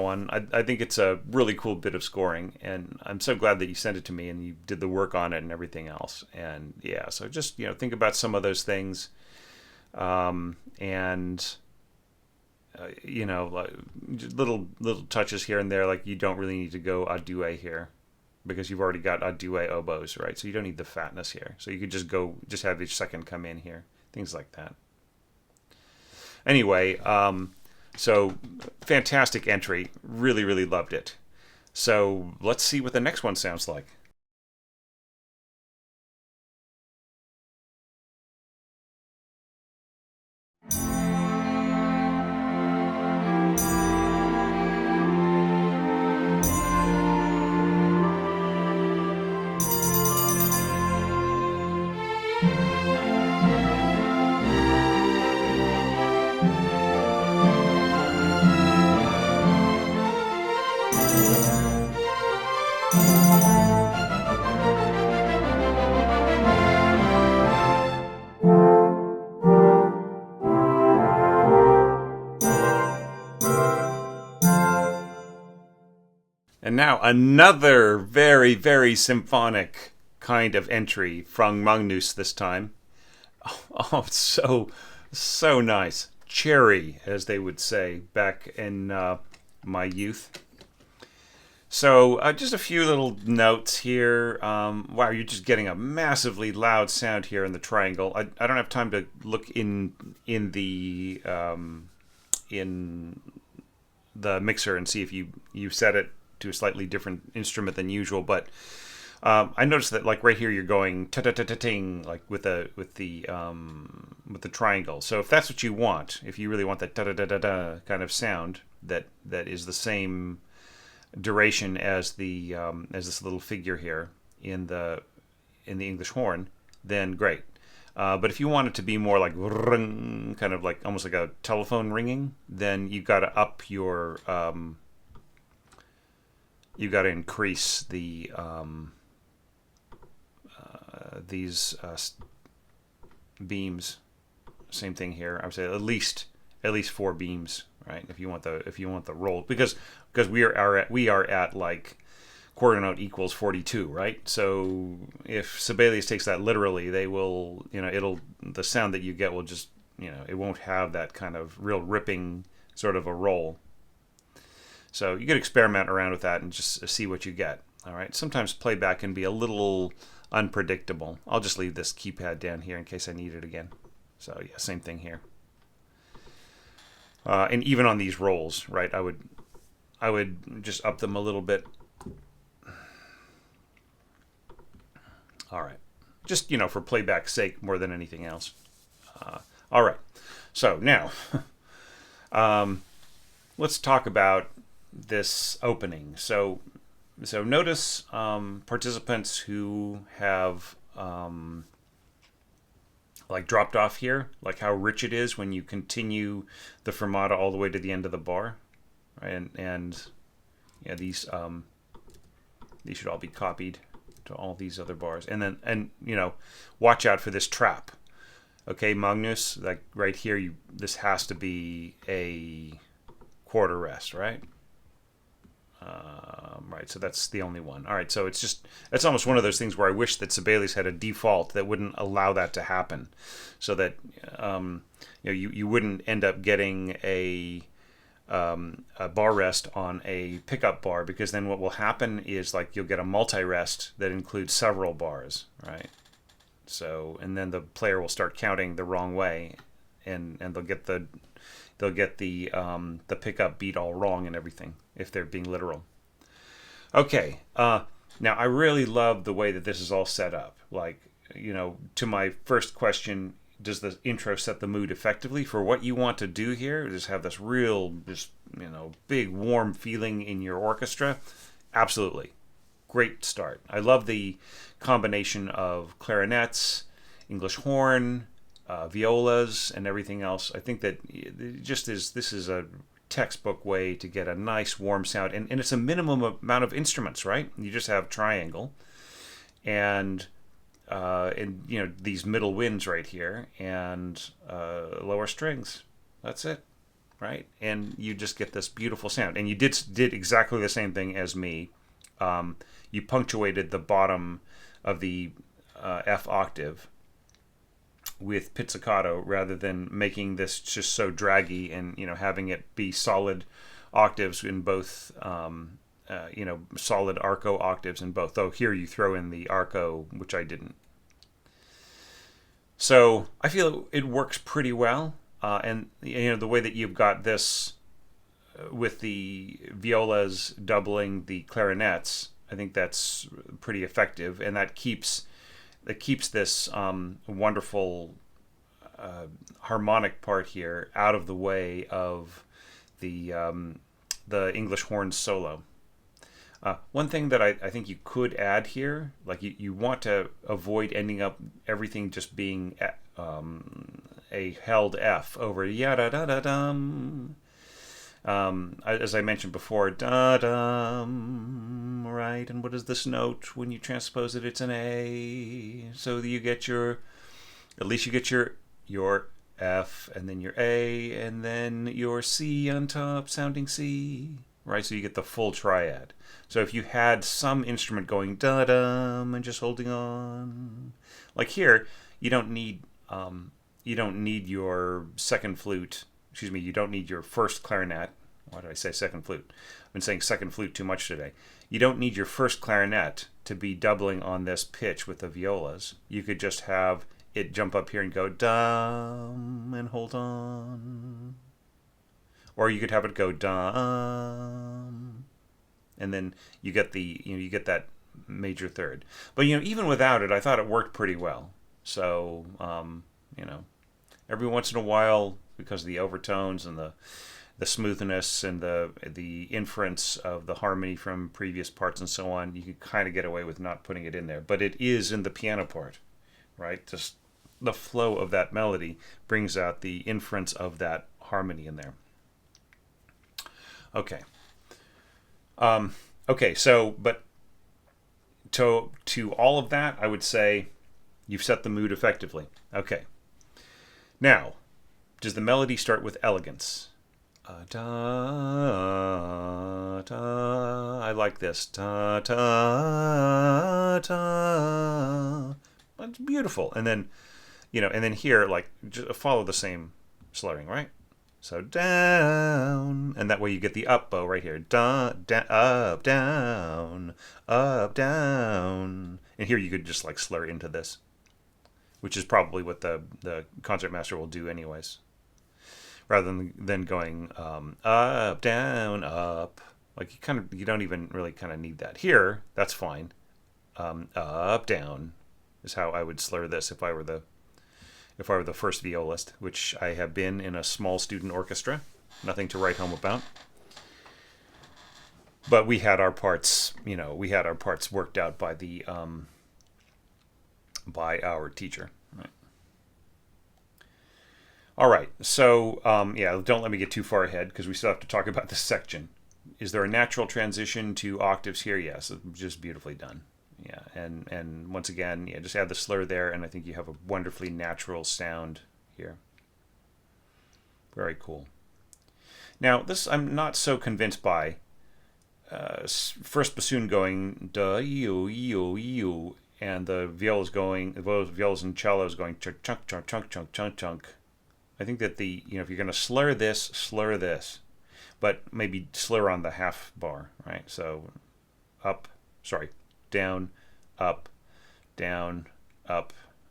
on, I think it's a really cool bit of scoring, and I'm so glad that you sent it to me and you did the work on it and everything else. And yeah, so just think about some of those things, and little touches here and there, like you don't really need to go a duet here because you've already got a duet oboes, right? So you don't need the fatness here. So you could just have each second come in here, things like that. Anyway, so fantastic entry, really, really loved it. So let's see what the next one sounds like. And now another very, very symphonic kind of entry from Magnus this time. Oh, it's so nice. Cherry, as they would say back in my youth. So just a few little notes here. Wow, you're just getting a massively loud sound here in the triangle. I don't have time to look in the mixer and see if you set it to a slightly different instrument than usual, but I noticed that like right here you're going ta ta ta ta ting like with the triangle. So if that's what you want, if you really want that ta ta ta ta ta kind of sound that is the same duration as this little figure here in the English horn, then great. But if you want it to be more like ring, kind of like almost like a telephone ringing, then you got to up your you got to increase these beams. Same thing here. I would say at least 4 beams, right? If you want the roll, because we are at like quarter note equals 42, right? So if Sibelius takes that literally, they will, the sound that you get will just, it won't have that kind of real ripping sort of a roll. So you could experiment around with that and just see what you get. All right. Sometimes playback can be a little unpredictable. I'll just leave this keypad down here in case I need it again. So yeah, same thing here. And even on these rolls, right? I would just up them a little bit. All right. Just, for playback's sake more than anything else. All right. So now, let's talk about this opening. So notice participants who have like dropped off here, like how rich it is when you continue the fermata all the way to the end of the bar, right? And yeah, these should all be copied to all these other bars, and watch out for this trap. Okay, Magnus, like right here, this has to be a quarter rest, right? Right, so that's the only one. All right, so it's almost one of those things where I wish that Sibelius had a default that wouldn't allow that to happen, so that you wouldn't end up getting a bar rest on a pickup bar, because then what will happen is like you'll get a multi-rest that includes several bars, right? So, and then the player will start counting the wrong way, and they'll get the pickup beat all wrong and everything if they're being literal. Okay, now I really love the way that this is all set up. Like, to my first question, does the intro set the mood effectively for what you want to do here? Just have this real, big warm feeling in your orchestra? Absolutely. Great start. I love the combination of clarinets, English horn, violas, and everything else. I think that this is a textbook way to get a nice warm sound, and it's a minimum amount of instruments, right? You just have triangle and these middle winds right here, and lower strings. That's it, right? And you just get this beautiful sound. And you did exactly the same thing as me. You punctuated the bottom of the F octave with pizzicato rather than making this just so draggy and having it be solid octaves in both. Solid arco octaves in both. Though here you throw in the arco, which I didn't. So I feel it works pretty well, and the way that you've got this with the violas doubling the clarinets, I think that's pretty effective, and that keeps this wonderful harmonic part here out of the way of the English horn solo. One thing that I think you could add here, like you want to avoid ending up everything just being a held F over yada da da dum. As I mentioned before, da dum, right? And what is this note when you transpose it? It's an A. So you get your F, and then your A, and then your C on top, sounding C. right? So you get the full triad. So if you had some instrument going da-dum and just holding on, like here, you don't need your second flute. Excuse me, you don't need your first clarinet. Why did I say second flute? I've been saying second flute too much today. You don't need your first clarinet to be doubling on this pitch with the violas. You could just have it jump up here and go dum and hold on. Or you could have it go dum, and then you get you get that major third. But even without it, I thought it worked pretty well. So every once in a while, because of the overtones and the smoothness and the inference of the harmony from previous parts and so on, you can kind of get away with not putting it in there. But it is in the piano part, right? Just the flow of that melody brings out the inference of that harmony in there. Okay. Okay. So, but to all of that, I would say you've set the mood effectively. Okay. Now, does the melody start with elegance? Da, da. I like this. Da, da, da. It's beautiful. And then, and then here, like, just follow the same slurring, right? So down, and that way you get the up bow right here. Da, da, up, down, up, down. And here you could just like slur into this, which is probably what the concertmaster will do anyways. Rather than going up, down, up. Like you don't even really kind of need that. Here, that's fine. Up, down is how I would slur this if I were the first violist, which I have been in a small student orchestra. Nothing to write home about. But we had our parts, worked out by the by our teacher. Right. All right. So don't let me get too far ahead because we still have to talk about this section. Is there a natural transition to octaves here? Yes, it's just beautifully done. Yeah, and once again, just add the slur there, and I think you have a wonderfully natural sound here. Very cool. Now, this I'm not so convinced by. First bassoon going da yo yo yo, and the violas and cellos going chunk chunk chunk chunk chunk chunk chunk. I think that if you're going to slur this, but maybe slur on the half bar, right? So down, up,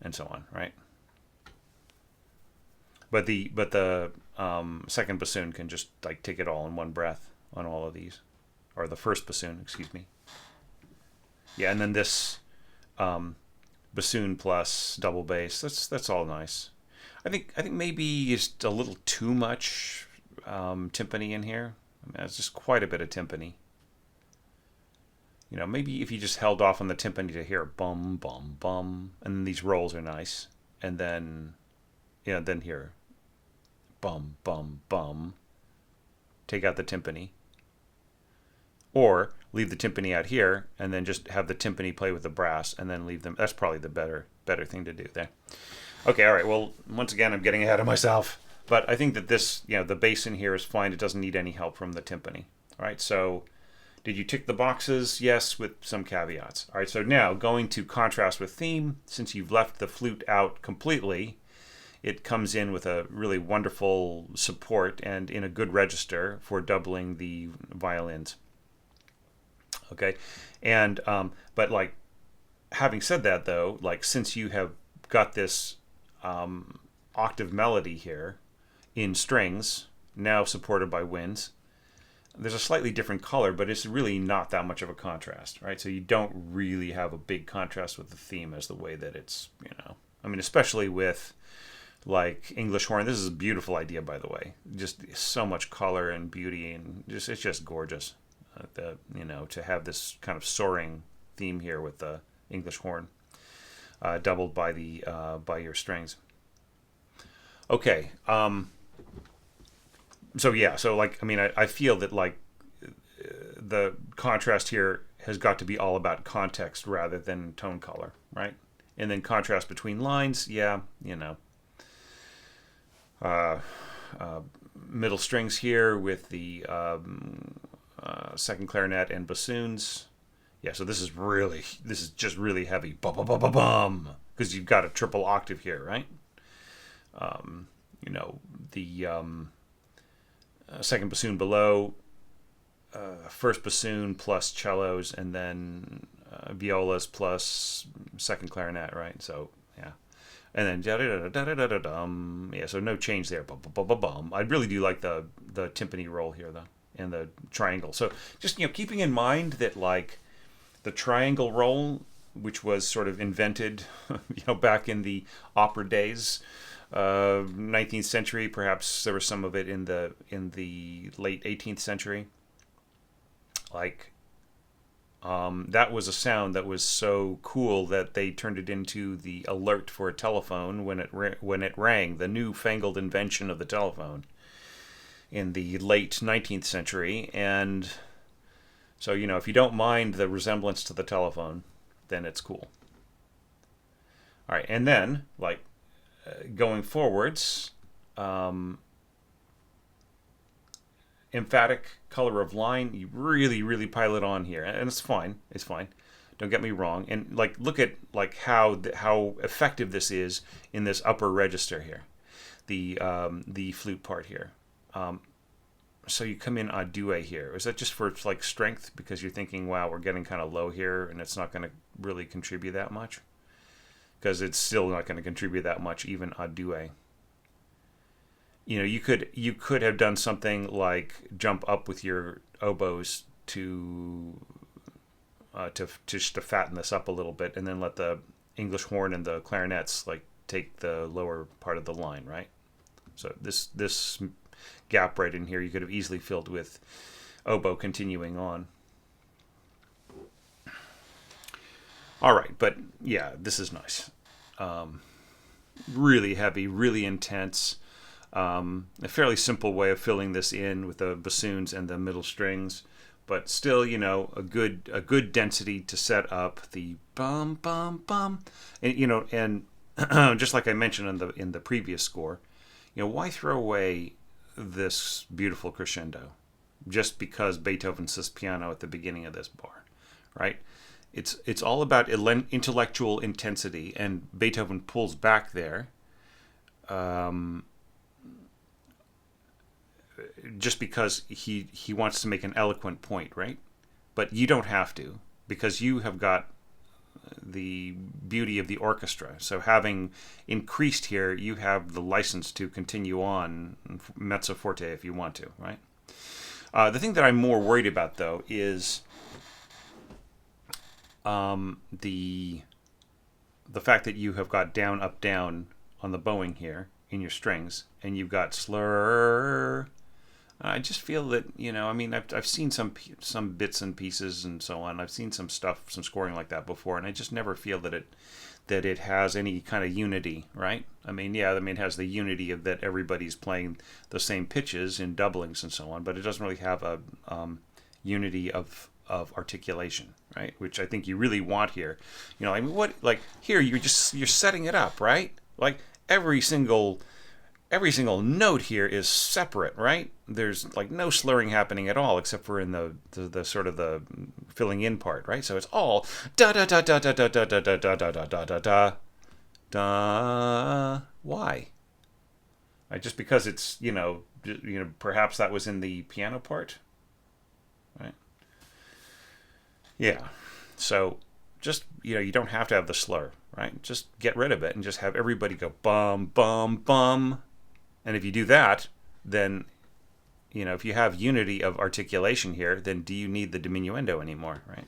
and so on, right? But the second bassoon can just like take it all in one breath on all of these, or the first bassoon, excuse me. Yeah, and then this bassoon plus double bass. That's all nice. I think maybe just a little too much timpani in here. It's just quite a bit of timpani. Maybe if you just held off on the timpani to hear bum, bum, bum, and then these rolls are nice. And then, then here, bum, bum, bum. Take out the timpani. Or leave the timpani out here and then just have the timpani play with the brass and then leave them. That's probably the better thing to do there. Okay, all right. Well, once again, I'm getting ahead of myself. But I think that this, the bass in here is fine. It doesn't need any help from the timpani. All right, so did you tick the boxes? Yes, with some caveats. All right, so now going to contrast with theme. Since you've left the flute out completely, it comes in with a really wonderful support and in a good register for doubling the violins. Okay, and but like having said that though, like since you have got this octave melody here in strings, now supported by winds, there's a slightly different color, but it's really not that much of a contrast, right? So you don't really have a big contrast with the theme as the way that it's, especially with like English horn. This is a beautiful idea, by the way. Just so much color and beauty, and it's just gorgeous. To have this kind of soaring theme here with the English horn, doubled by your strings. Okay. I feel that like the contrast here has got to be all about context rather than tone color, right? And then contrast between lines, middle strings here with the second clarinet, and bassoons. Yeah, so this is just really heavy. Bum bum bum bum bum, because you've got a triple octave here, right? The second bassoon below, first bassoon plus cellos, and then violas plus second clarinet, right? So yeah, and then yeah, so no change there. Bum, bum, bum, bum, bum. I really do like the timpani roll here though, and the triangle. So just keeping in mind that like the triangle roll, which was sort of invented, back in the opera days, 19th century. Perhaps there was some of it in the late 18th century. Like, that was a sound that was so cool that they turned it into the alert for a telephone when it rang. The newfangled invention of the telephone in the late 19th century, and so if you don't mind the resemblance to the telephone, then it's cool. All right, and then going forwards, emphatic, color of line, you really pile it on here, and it's fine. Don't get me wrong. And look at how effective this is in this upper register here, the flute part here. So you come in a duet here. Is that just for strength because you're thinking, wow, we're getting kind of low here, and it's not going to really contribute that much? Because it's still not going to contribute that much, even a duet. You could have done something like jump up with your oboes to fatten this up a little bit, and then let the English horn and the clarinets take the lower part of the line, right? So this gap right in here you could have easily filled with oboe continuing on. All right, but yeah, this is nice. Really heavy, really intense. A fairly simple way of filling this in with the bassoons and the middle strings, but still, a good density to set up the bum bum bum, and just like I mentioned in the previous score, why throw away this beautiful crescendo just because Beethoven says piano at the beginning of this bar, right? It's all about intellectual intensity, and Beethoven pulls back there. Just because he wants to make an eloquent point, right? But you don't have to, because you have got the beauty of the orchestra. So having increased here, you have the license to continue on mezzo forte if you want to, right? The thing that I'm more worried about, though, is the fact that you have got down, up, down on the bowing here in your strings, and you've got slur. I just feel that I've seen some bits and pieces and so on. I've seen some scoring like that before, and I just never feel that it has any kind of unity, right? It has the unity of that everybody's playing the same pitches in doublings and so on, but it doesn't really have a unity of articulation, right? Which I think you really want here. Here you're setting it up, right? Every single note here is separate, right? There's no slurring happening at all, except for in the sort of the filling in part, right? So it's all da da da da da da da da da da da da da da da. Why? Just because it's perhaps that was in the piano part, right? Yeah. So just you don't have to have the slur, right? Just get rid of it and just have everybody go bum bum bum. And if you do that, then, if you have unity of articulation here, then do you need the diminuendo anymore, right?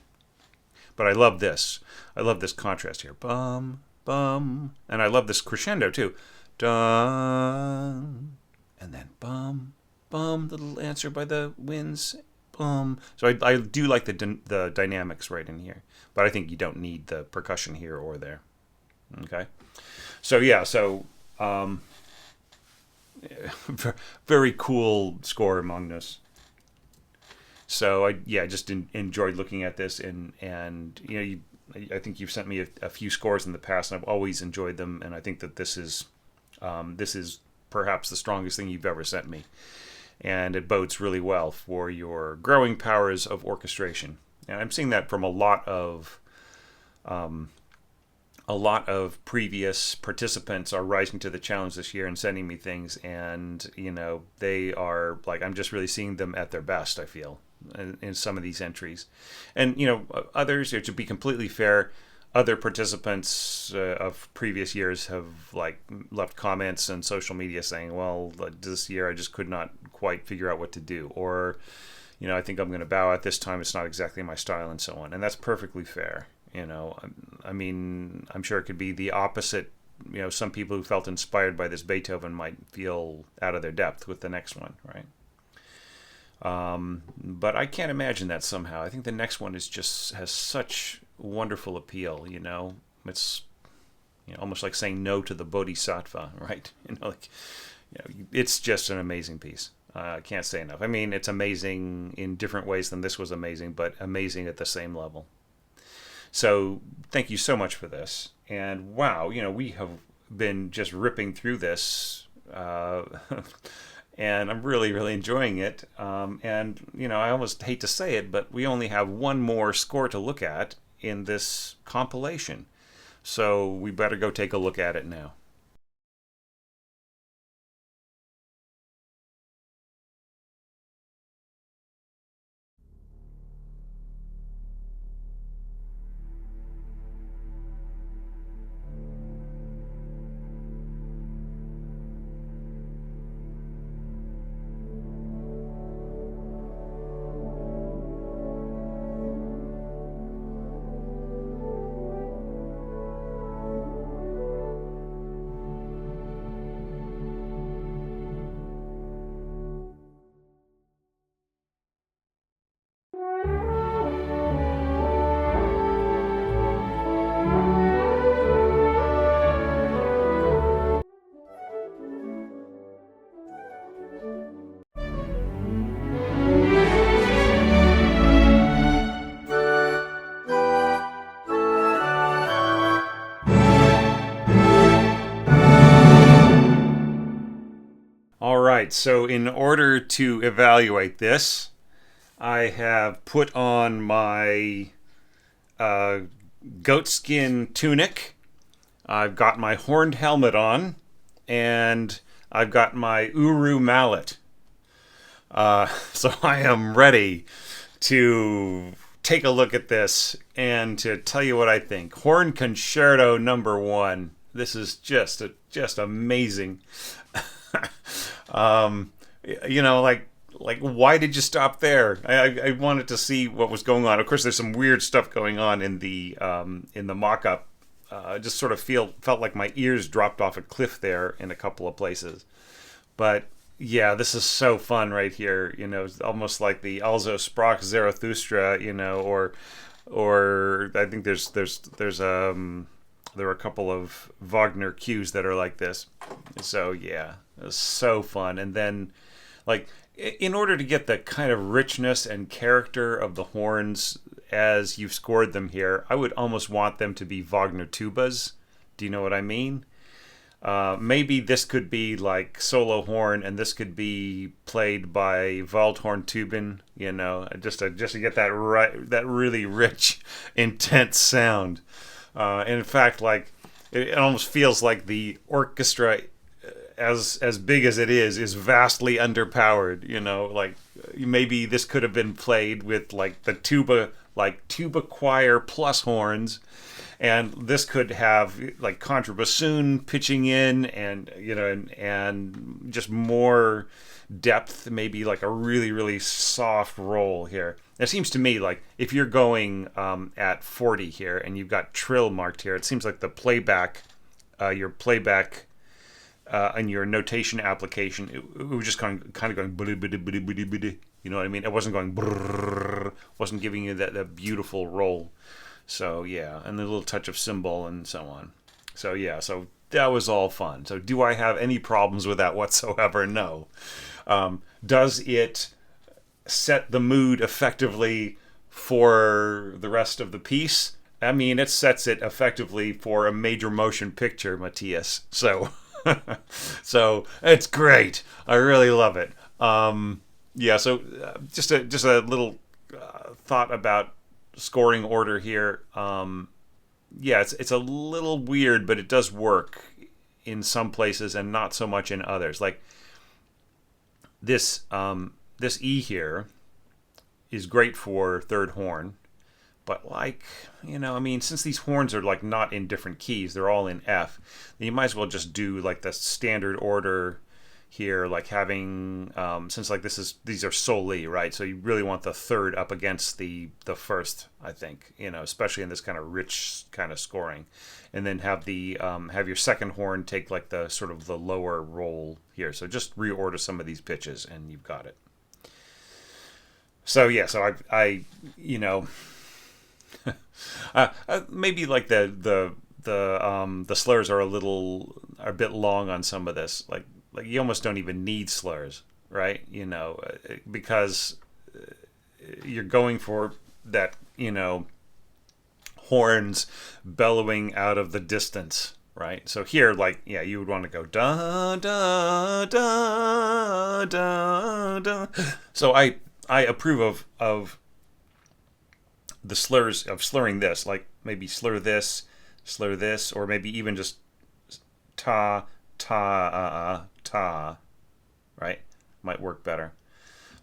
But I love this. I love this contrast here. Bum, bum. And I love this crescendo, too. Dun. And then bum, bum, the little answer by the winds. Bum. So I do like the dynamics right in here. But I think you don't need the percussion here or there. Okay? So, yeah, very cool score among this. So I just enjoyed looking at this, and I think you've sent me a few scores in the past, and I've always enjoyed them, and I think that this is perhaps the strongest thing you've ever sent me. and it bodes really well for your growing powers of orchestration. And I'm seeing that from a lot of previous participants are rising to the challenge this year and sending me things, and they are like, I'm just really seeing them at their best, I feel, in some of these entries. And others, to be completely fair, other participants of previous years have like left comments on social media saying, well, this year I just could not quite figure out what to do, or I think I'm going to bow out this time, it's not exactly my style, and so on. And that's perfectly fair. I mean, I'm sure it could be the opposite. Some people who felt inspired by this Beethoven might feel out of their depth with the next one, right? But I can't imagine that somehow. I think the next one has such wonderful appeal. It's almost like saying no to the Bodhisattva, right? It's just an amazing piece. I can't say enough. I mean, it's amazing in different ways than this was amazing, but amazing at the same level. So thank you so much for this. And wow, we have been just ripping through this, and I'm really, really enjoying it. And I almost hate to say it, but we only have one more score to look at in this compilation. So we better go take a look at it now. All right, so in order to evaluate this, I have put on my goatskin tunic, I've got my horned helmet on, and I've got my Uru mallet. So I am ready to take a look at this and to tell you what I think. Horn Concerto #1. This is just amazing. Like why did you stop there? I wanted to see what was going on. Of course, there's some weird stuff going on in the mock-up. Just sort of felt like my ears dropped off a cliff there in a couple of places. But yeah, this is so fun right here. It's almost like the Also sprach Zarathustra. Or I think there are a couple of Wagner cues that are like this. So yeah, it's so fun. And then, like, in order to get the kind of richness and character of the horns as you've scored them here, I would almost want them to be Wagner tubas. Do you know what I mean? Maybe this could be like solo horn, and this could be played by Waldhorn Tuben. Just to get that really rich, intense sound. In fact, like it almost feels like the orchestra, as big as it is vastly underpowered. Like maybe this could have been played with like the tuba choir plus horns, and this could have like contrabassoon pitching in, and and just more depth, maybe like a really, really soft roll here. It seems to me like if you're going at 40 here and you've got trill marked here, it seems like the playback, your playback and your notation application, it was just kind of going biddy, biddy, biddy, biddy, biddy. You know what I mean? It wasn't going brrrr, wasn't giving you that beautiful roll. So yeah, and the little touch of cymbal and so on. So yeah, so that was all fun. So do I have any problems with that whatsoever? No. Does it set the mood effectively for the rest of the piece? I mean, it sets it effectively for a major motion picture, Matthias. So, so it's great. I really love it. Yeah, so just a little thought about scoring order here. Yeah, it's a little weird, but it does work in some places and not so much in others. Like this E here is great for third horn, but like I mean, since these horns are like not in different keys, they're all in F. Then you might as well just do like the standard order here, like having since like these are soli, right? So you really want the third up against the first, I think, especially in this kind of rich kind of scoring, and then have the have your second horn take like the sort of the lower roll here. So just reorder some of these pitches, and you've got it. So yeah, so I maybe like the slurs are a bit long on some of this. Like you almost don't even need slurs, right? Because you're going for that, horns bellowing out of the distance, right? So here, like, yeah, you would want to go da da da da da. So I approve of the slurs of slurring this, like maybe slur this, or maybe even just ta ta, right? Might work better.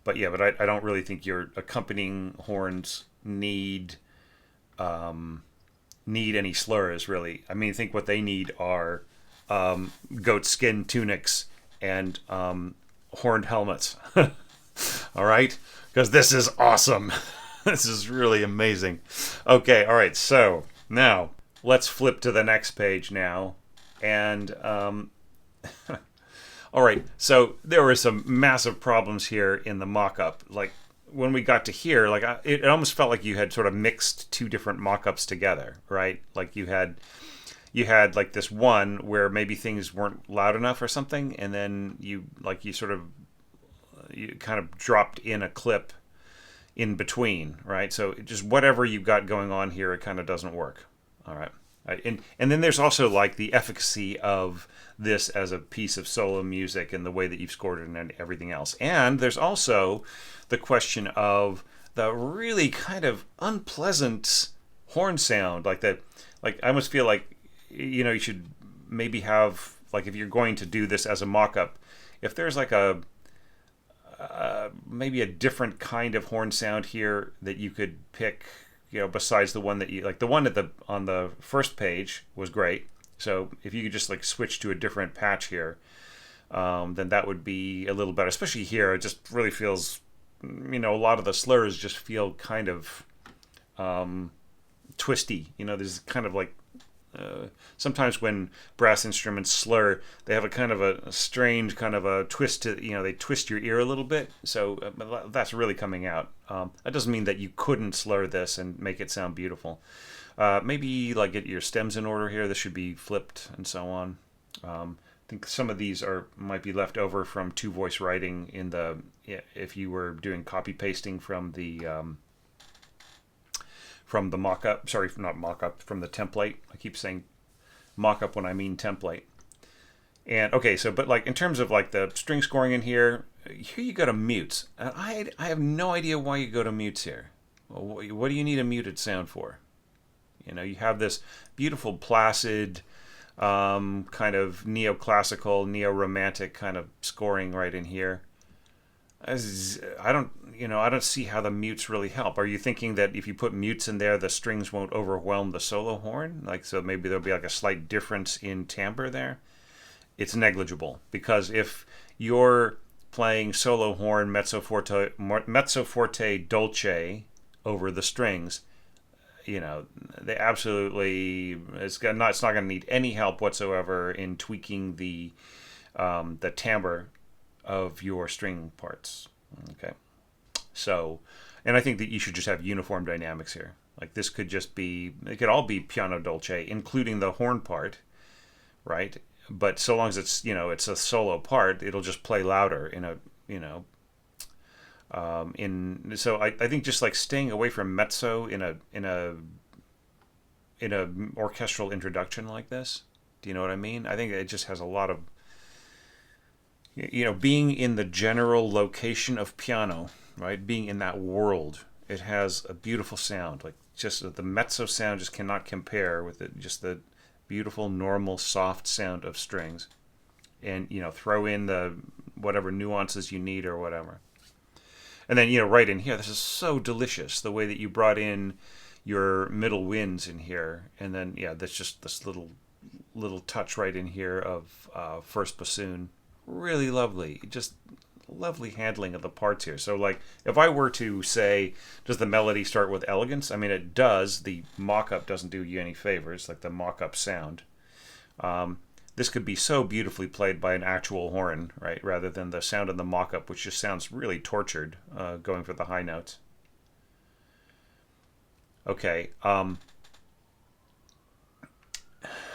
But yeah, but I don't really think your accompanying horns need any slurs really. I mean, I think what they need are goat skin tunics and horned helmets. All right, because this is awesome. This is really amazing. Okay, all right. So now let's flip to the next page now, and all right. So there were some massive problems here in the mock-up. Like when we got to here, like it almost felt like you had sort of mixed two different mock-ups together, right? Like you had like this one where maybe things weren't loud enough or something, and then you kind of dropped in a clip in between, right? So just whatever you've got going on here, it kind of doesn't work. All right. And then there's also like the efficacy of this as a piece of solo music and the way that you've scored it and everything else. And there's also the question of the really kind of unpleasant horn sound, like I almost feel like you should maybe have, like, if you're going to do this as a mock-up, if there's like a maybe a different kind of horn sound here that you could pick, besides the one that you like. The one on the first page was great. So if you could just like switch to a different patch here, then that would be a little better. Especially here, it just really feels, a lot of the slurs just feel kind of twisty. There's kind of like sometimes when brass instruments slur, they have a kind of a strange kind of a twist to, they twist your ear a little bit. So that's really coming out. That doesn't mean that you couldn't slur this and make it sound beautiful. Maybe like get your stems in order here. This should be flipped and so on. I think some of these might be left over from two voice writing if you were doing copy pasting from the mock-up. Sorry, not mock-up, from the template. I keep saying mock-up when I mean template. And okay, so but like in terms of like the string scoring in here you go to mutes. I have no idea why you go to mutes here. Well, what do you need a muted sound for? You have this beautiful placid kind of neoclassical, neo-romantic kind of scoring right in here. I don't see how the mutes really help. Are you thinking that if you put mutes in there, the strings won't overwhelm the solo horn? Like, so maybe there'll be like a slight difference in timbre there? It's negligible, because if you're playing solo horn mezzo forte dolce over the strings, they absolutely, it's not going to need any help whatsoever in tweaking the timbre of your string parts. Okay. So, and I think that you should just have uniform dynamics here. Like this could just be, it could all be piano dolce, including the horn part, right? But so long as it's, it's a solo part, it'll just play louder so I think just like staying away from mezzo in a orchestral introduction like this. Do you know what I mean? I think it just has a lot of Being in the general location of piano, right? Being in that world, it has a beautiful sound. Like just the mezzo sound just cannot compare with it. Just the beautiful, normal, soft sound of strings, and throw in the whatever nuances you need or whatever. And then right in here, this is so delicious. The way that you brought in your middle winds in here, and then that's just this little touch right in here of first bassoon. Really lovely. Just lovely handling of the parts here. So, like, if I were to say, does the melody start with elegance? I mean, it does. The mock-up doesn't do you any favors, like the mock-up sound. This could be so beautifully played by an actual horn, right, rather than the sound in the mock-up, which just sounds really tortured, going for the high notes. Okay.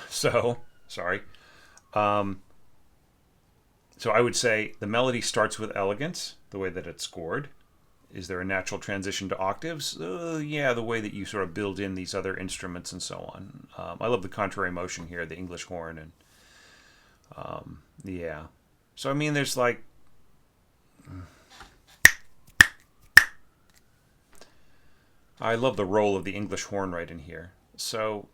So, sorry. Um, so I would say the melody starts with elegance, the way that it's scored. Is there a natural transition to octaves? Yeah, the way that you sort of build in these other instruments and so on. I love the contrary motion here, the English horn, and yeah. So I mean, there's like I love the role of the English horn right in here. So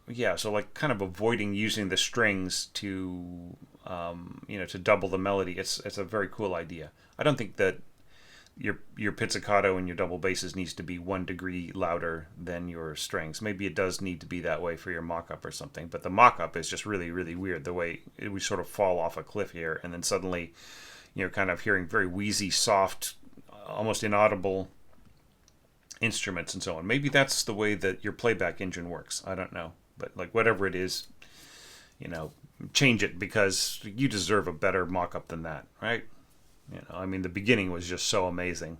yeah, so like kind of avoiding using the strings to to double the melody. It's a very cool idea. I don't think that your pizzicato and your double basses needs to be 1 degree louder than your strings. Maybe it does need to be that way for your mock-up or something, but the mock-up is just really, really weird, the way we sort of fall off a cliff here, and then suddenly kind of hearing very wheezy, soft, almost inaudible instruments and so on. Maybe that's the way that your playback engine works. I don't know, but like whatever it is, change it, because you deserve a better mock-up than that, right? I mean, the beginning was just so amazing.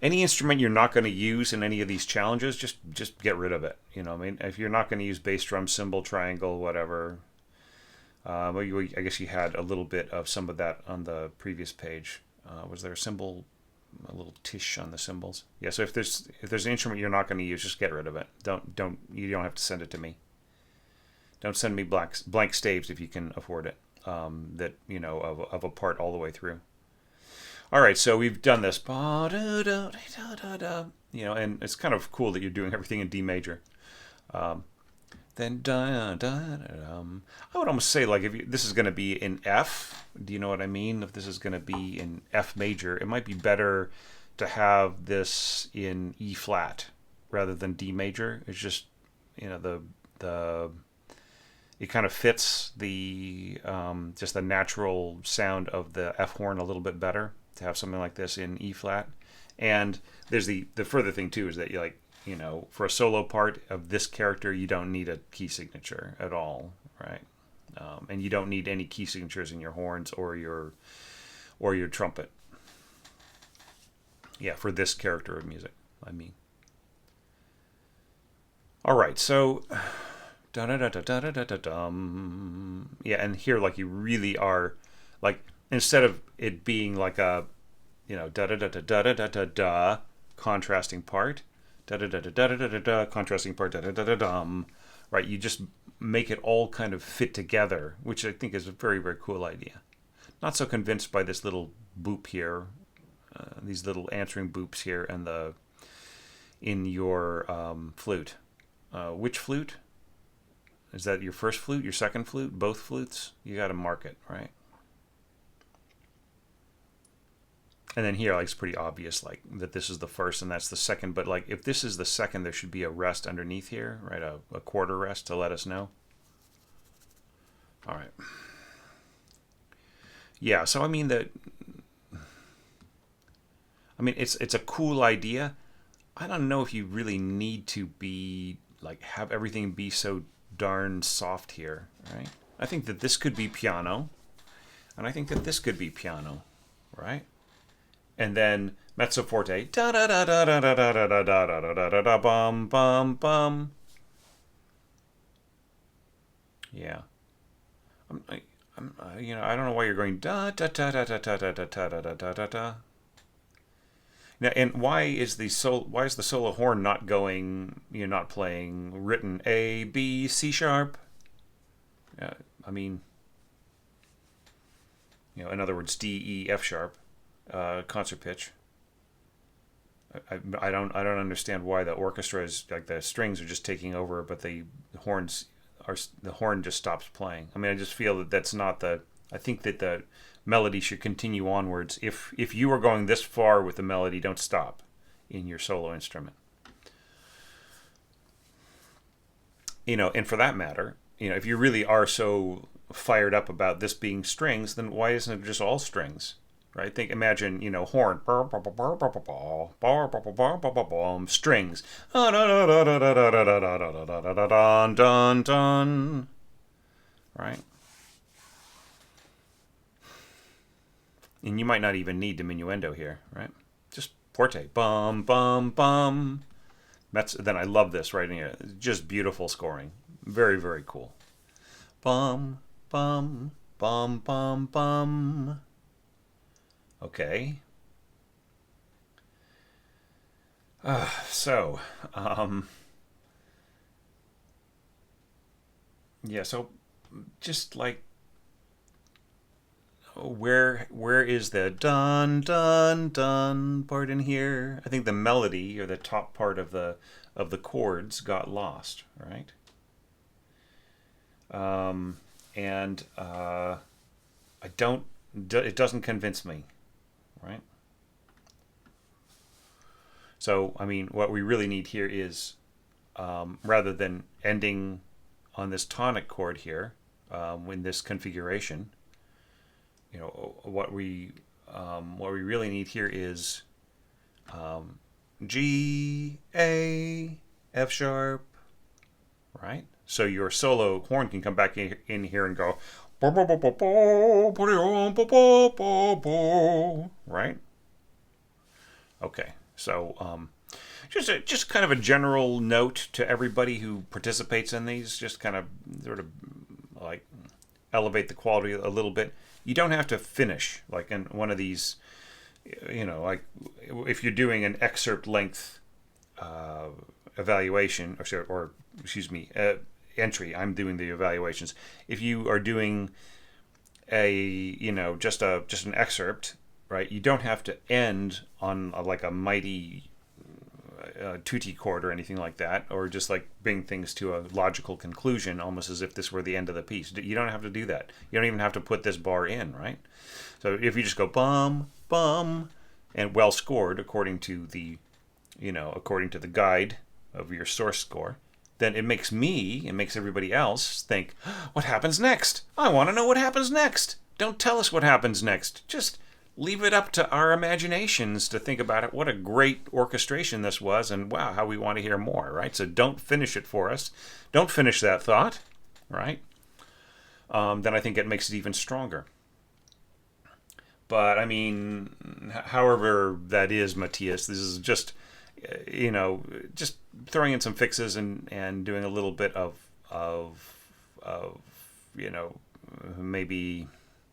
Any instrument you're not going to use in any of these challenges, just get rid of it. I mean, if you're not going to use bass drum, cymbal, triangle, whatever. I guess you had a little bit of some of that on the previous page. Was there a cymbal, a little tish on the cymbals? Yeah. So if there's an instrument you're not going to use, just get rid of it. You don't have to send it to me. Don't send me blank staves if you can afford it. That of a part all the way through. All right, so we've done this, and it's kind of cool that you're doing everything in D major. Then I would almost say, like, if this is going to be in F, do you know what I mean? If this is going to be in F major, it might be better to have this in E flat rather than D major. It's just the it kind of fits the just the natural sound of the F horn a little bit better to have something like this in E flat. And there's the further thing too is that for a solo part of this character, you don't need a key signature at all, right? And you don't need any key signatures in your horns or your trumpet. Yeah, for this character of music, I mean. All right, so. Yeah, and here, like, you really are, like, instead of it being like a da da da da da da da da da contrasting part, da da da da da da da da contrasting part, da da da da dum, right? You just make it all kind of fit together, which I think is a very, very cool idea. Not so convinced by this little boop here, these little answering boops here, and in your flute. Which flute? Is that your first flute, your second flute, both flutes? You got to mark it, right? And then here, like, it's pretty obvious, like, that this is the first and that's the second. But, like, if this is the second, there should be a rest underneath here, right? A quarter rest to let us know. All right. Yeah, so I mean it's a cool idea. I don't know if you really need to be, like, have everything be so darn soft here, right? I think that this could be piano, and I think that this could be piano, right? And then mezzo forte, da da da da da da da da da da da da da da bum bum bum. Yeah, I don't know why you're going da da da da da da da da da da da da da. Now, and why is the solo horn not going? You're not playing written A B C sharp. I mean, In other words, D, E, F sharp, concert pitch. I don't understand why the orchestra is like the strings are just taking over, but the horn just stops playing. I mean, I just feel that that's not the. I think that the melody should continue onwards. If you are going this far with the melody, don't stop in your solo instrument. And for that matter, if you really are so fired up about this being strings, then why isn't it just all strings? Right? Imagine, horn, strings, right? And you might not even need diminuendo here, right? Just forte, bum, bum, bum. Then I love this right in here. Just beautiful scoring. Very, very cool. Bum, bum, bum, bum, bum. Okay. So, yeah. So, just like, where is the dun dun dun part in here? I think the melody or the top part of the chords got lost, right? And I don't. It doesn't convince me, right? So, I mean, what we really need here is, rather than ending on this tonic chord here, in this configuration, what we really need here is G, A, F sharp, right? So your solo horn can come back in here and go, right? Okay, so just kind of a general note to everybody who participates in these, just kind of sort of like elevate the quality a little bit. You don't have to finish like in one of these, like if you're doing an excerpt length evaluation or excuse me, entry. I'm doing the evaluations. If you are doing just an excerpt, right? You don't have to end on like a mighty tutti chord or anything like that, or just like bring things to a logical conclusion, almost as if this were the end of the piece. You don't have to do that. You don't even have to put this bar in, right? So if you just go bum bum and well scored according to the guide of your source score, then it makes everybody else think, what happens next? I want to know what happens next. Don't tell us what happens next. Just leave it up to our imaginations to think about it. What a great orchestration this was, and wow, how we want to hear more, right? So don't finish it for us. Don't finish that thought, right? Then I think it makes it even stronger. But, I mean, however that is, Matthias, this is just, just throwing in some fixes and doing a little bit of maybe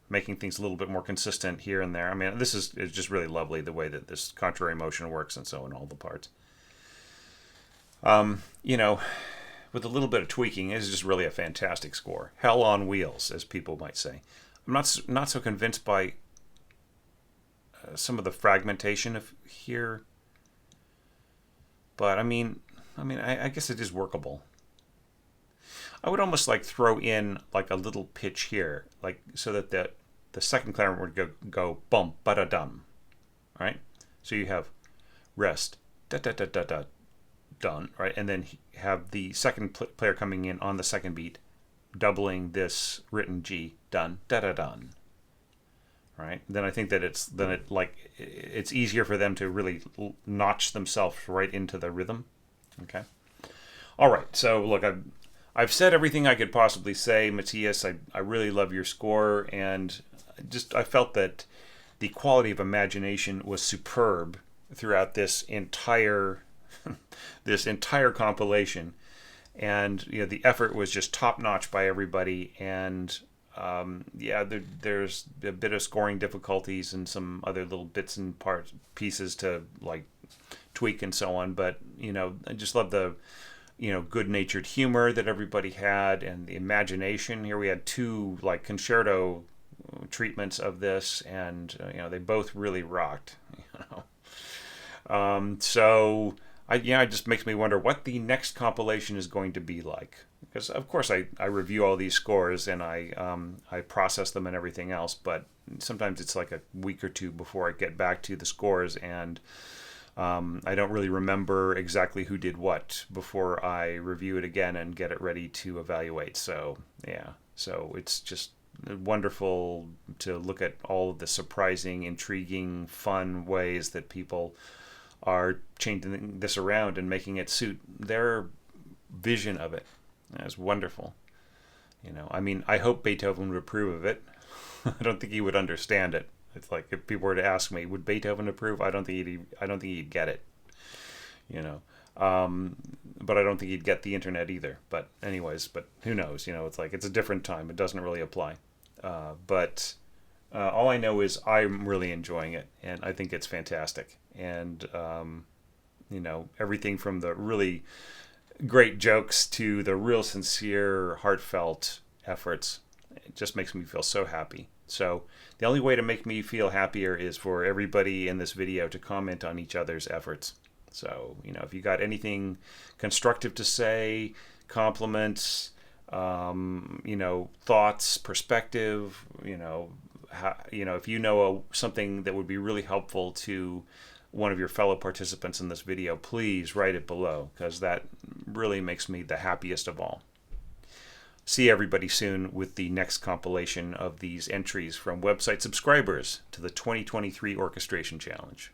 making things a little bit more consistent here and there. I mean, this is just really lovely, the way that this contrary motion works and so in all the parts. With a little bit of tweaking, it's just really a fantastic score. Hell on wheels, as people might say. I'm not so convinced by some of the fragmentation of here, but I guess it is workable. I would almost like throw in like a little pitch here, like so that the second clarinet would go bum ba da dum, right? So you have rest da da da da da done, right, and then have the second player coming in on the second beat, doubling this written G done da da done, right? Then I think that it's easier for them to really notch themselves right into the rhythm. Okay, all right. So look, I've said everything I could possibly say, Matthias. I really love your score, and I felt that the quality of imagination was superb throughout this entire compilation, and the effort was just top notch by everybody. And there's a bit of scoring difficulties and some other little bits and pieces to like tweak and so on. But I just love the good-natured humor that everybody had, and the imagination. Here we had two like concerto treatments of this, and they both really rocked. So it just makes me wonder what the next compilation is going to be like. Because of course I review all these scores and I process them and everything else, but sometimes it's like a week or two before I get back to the scores, and I don't really remember exactly who did what before I review it again and get it ready to evaluate. So it's just wonderful to look at all of the surprising, intriguing, fun ways that people are changing this around and making it suit their vision of it. It's wonderful. I hope Beethoven would approve of it. I don't think he would understand it. It's like if people were to ask me, would Beethoven approve? I don't think he'd get it. But I don't think he'd get the internet either. But who knows? It's like it's a different time. It doesn't really apply. But all I know is I'm really enjoying it, and I think it's fantastic. And everything from the really great jokes to the real sincere, heartfelt efforts, it just makes me feel so happy. So the only way to make me feel happier is for everybody in this video to comment on each other's efforts. So, if you got anything constructive to say, compliments, thoughts, perspective, if you know something that would be really helpful to one of your fellow participants in this video, please write it below, because that really makes me the happiest of all. See everybody soon with the next compilation of these entries from website subscribers to the 2023 Orchestration Challenge.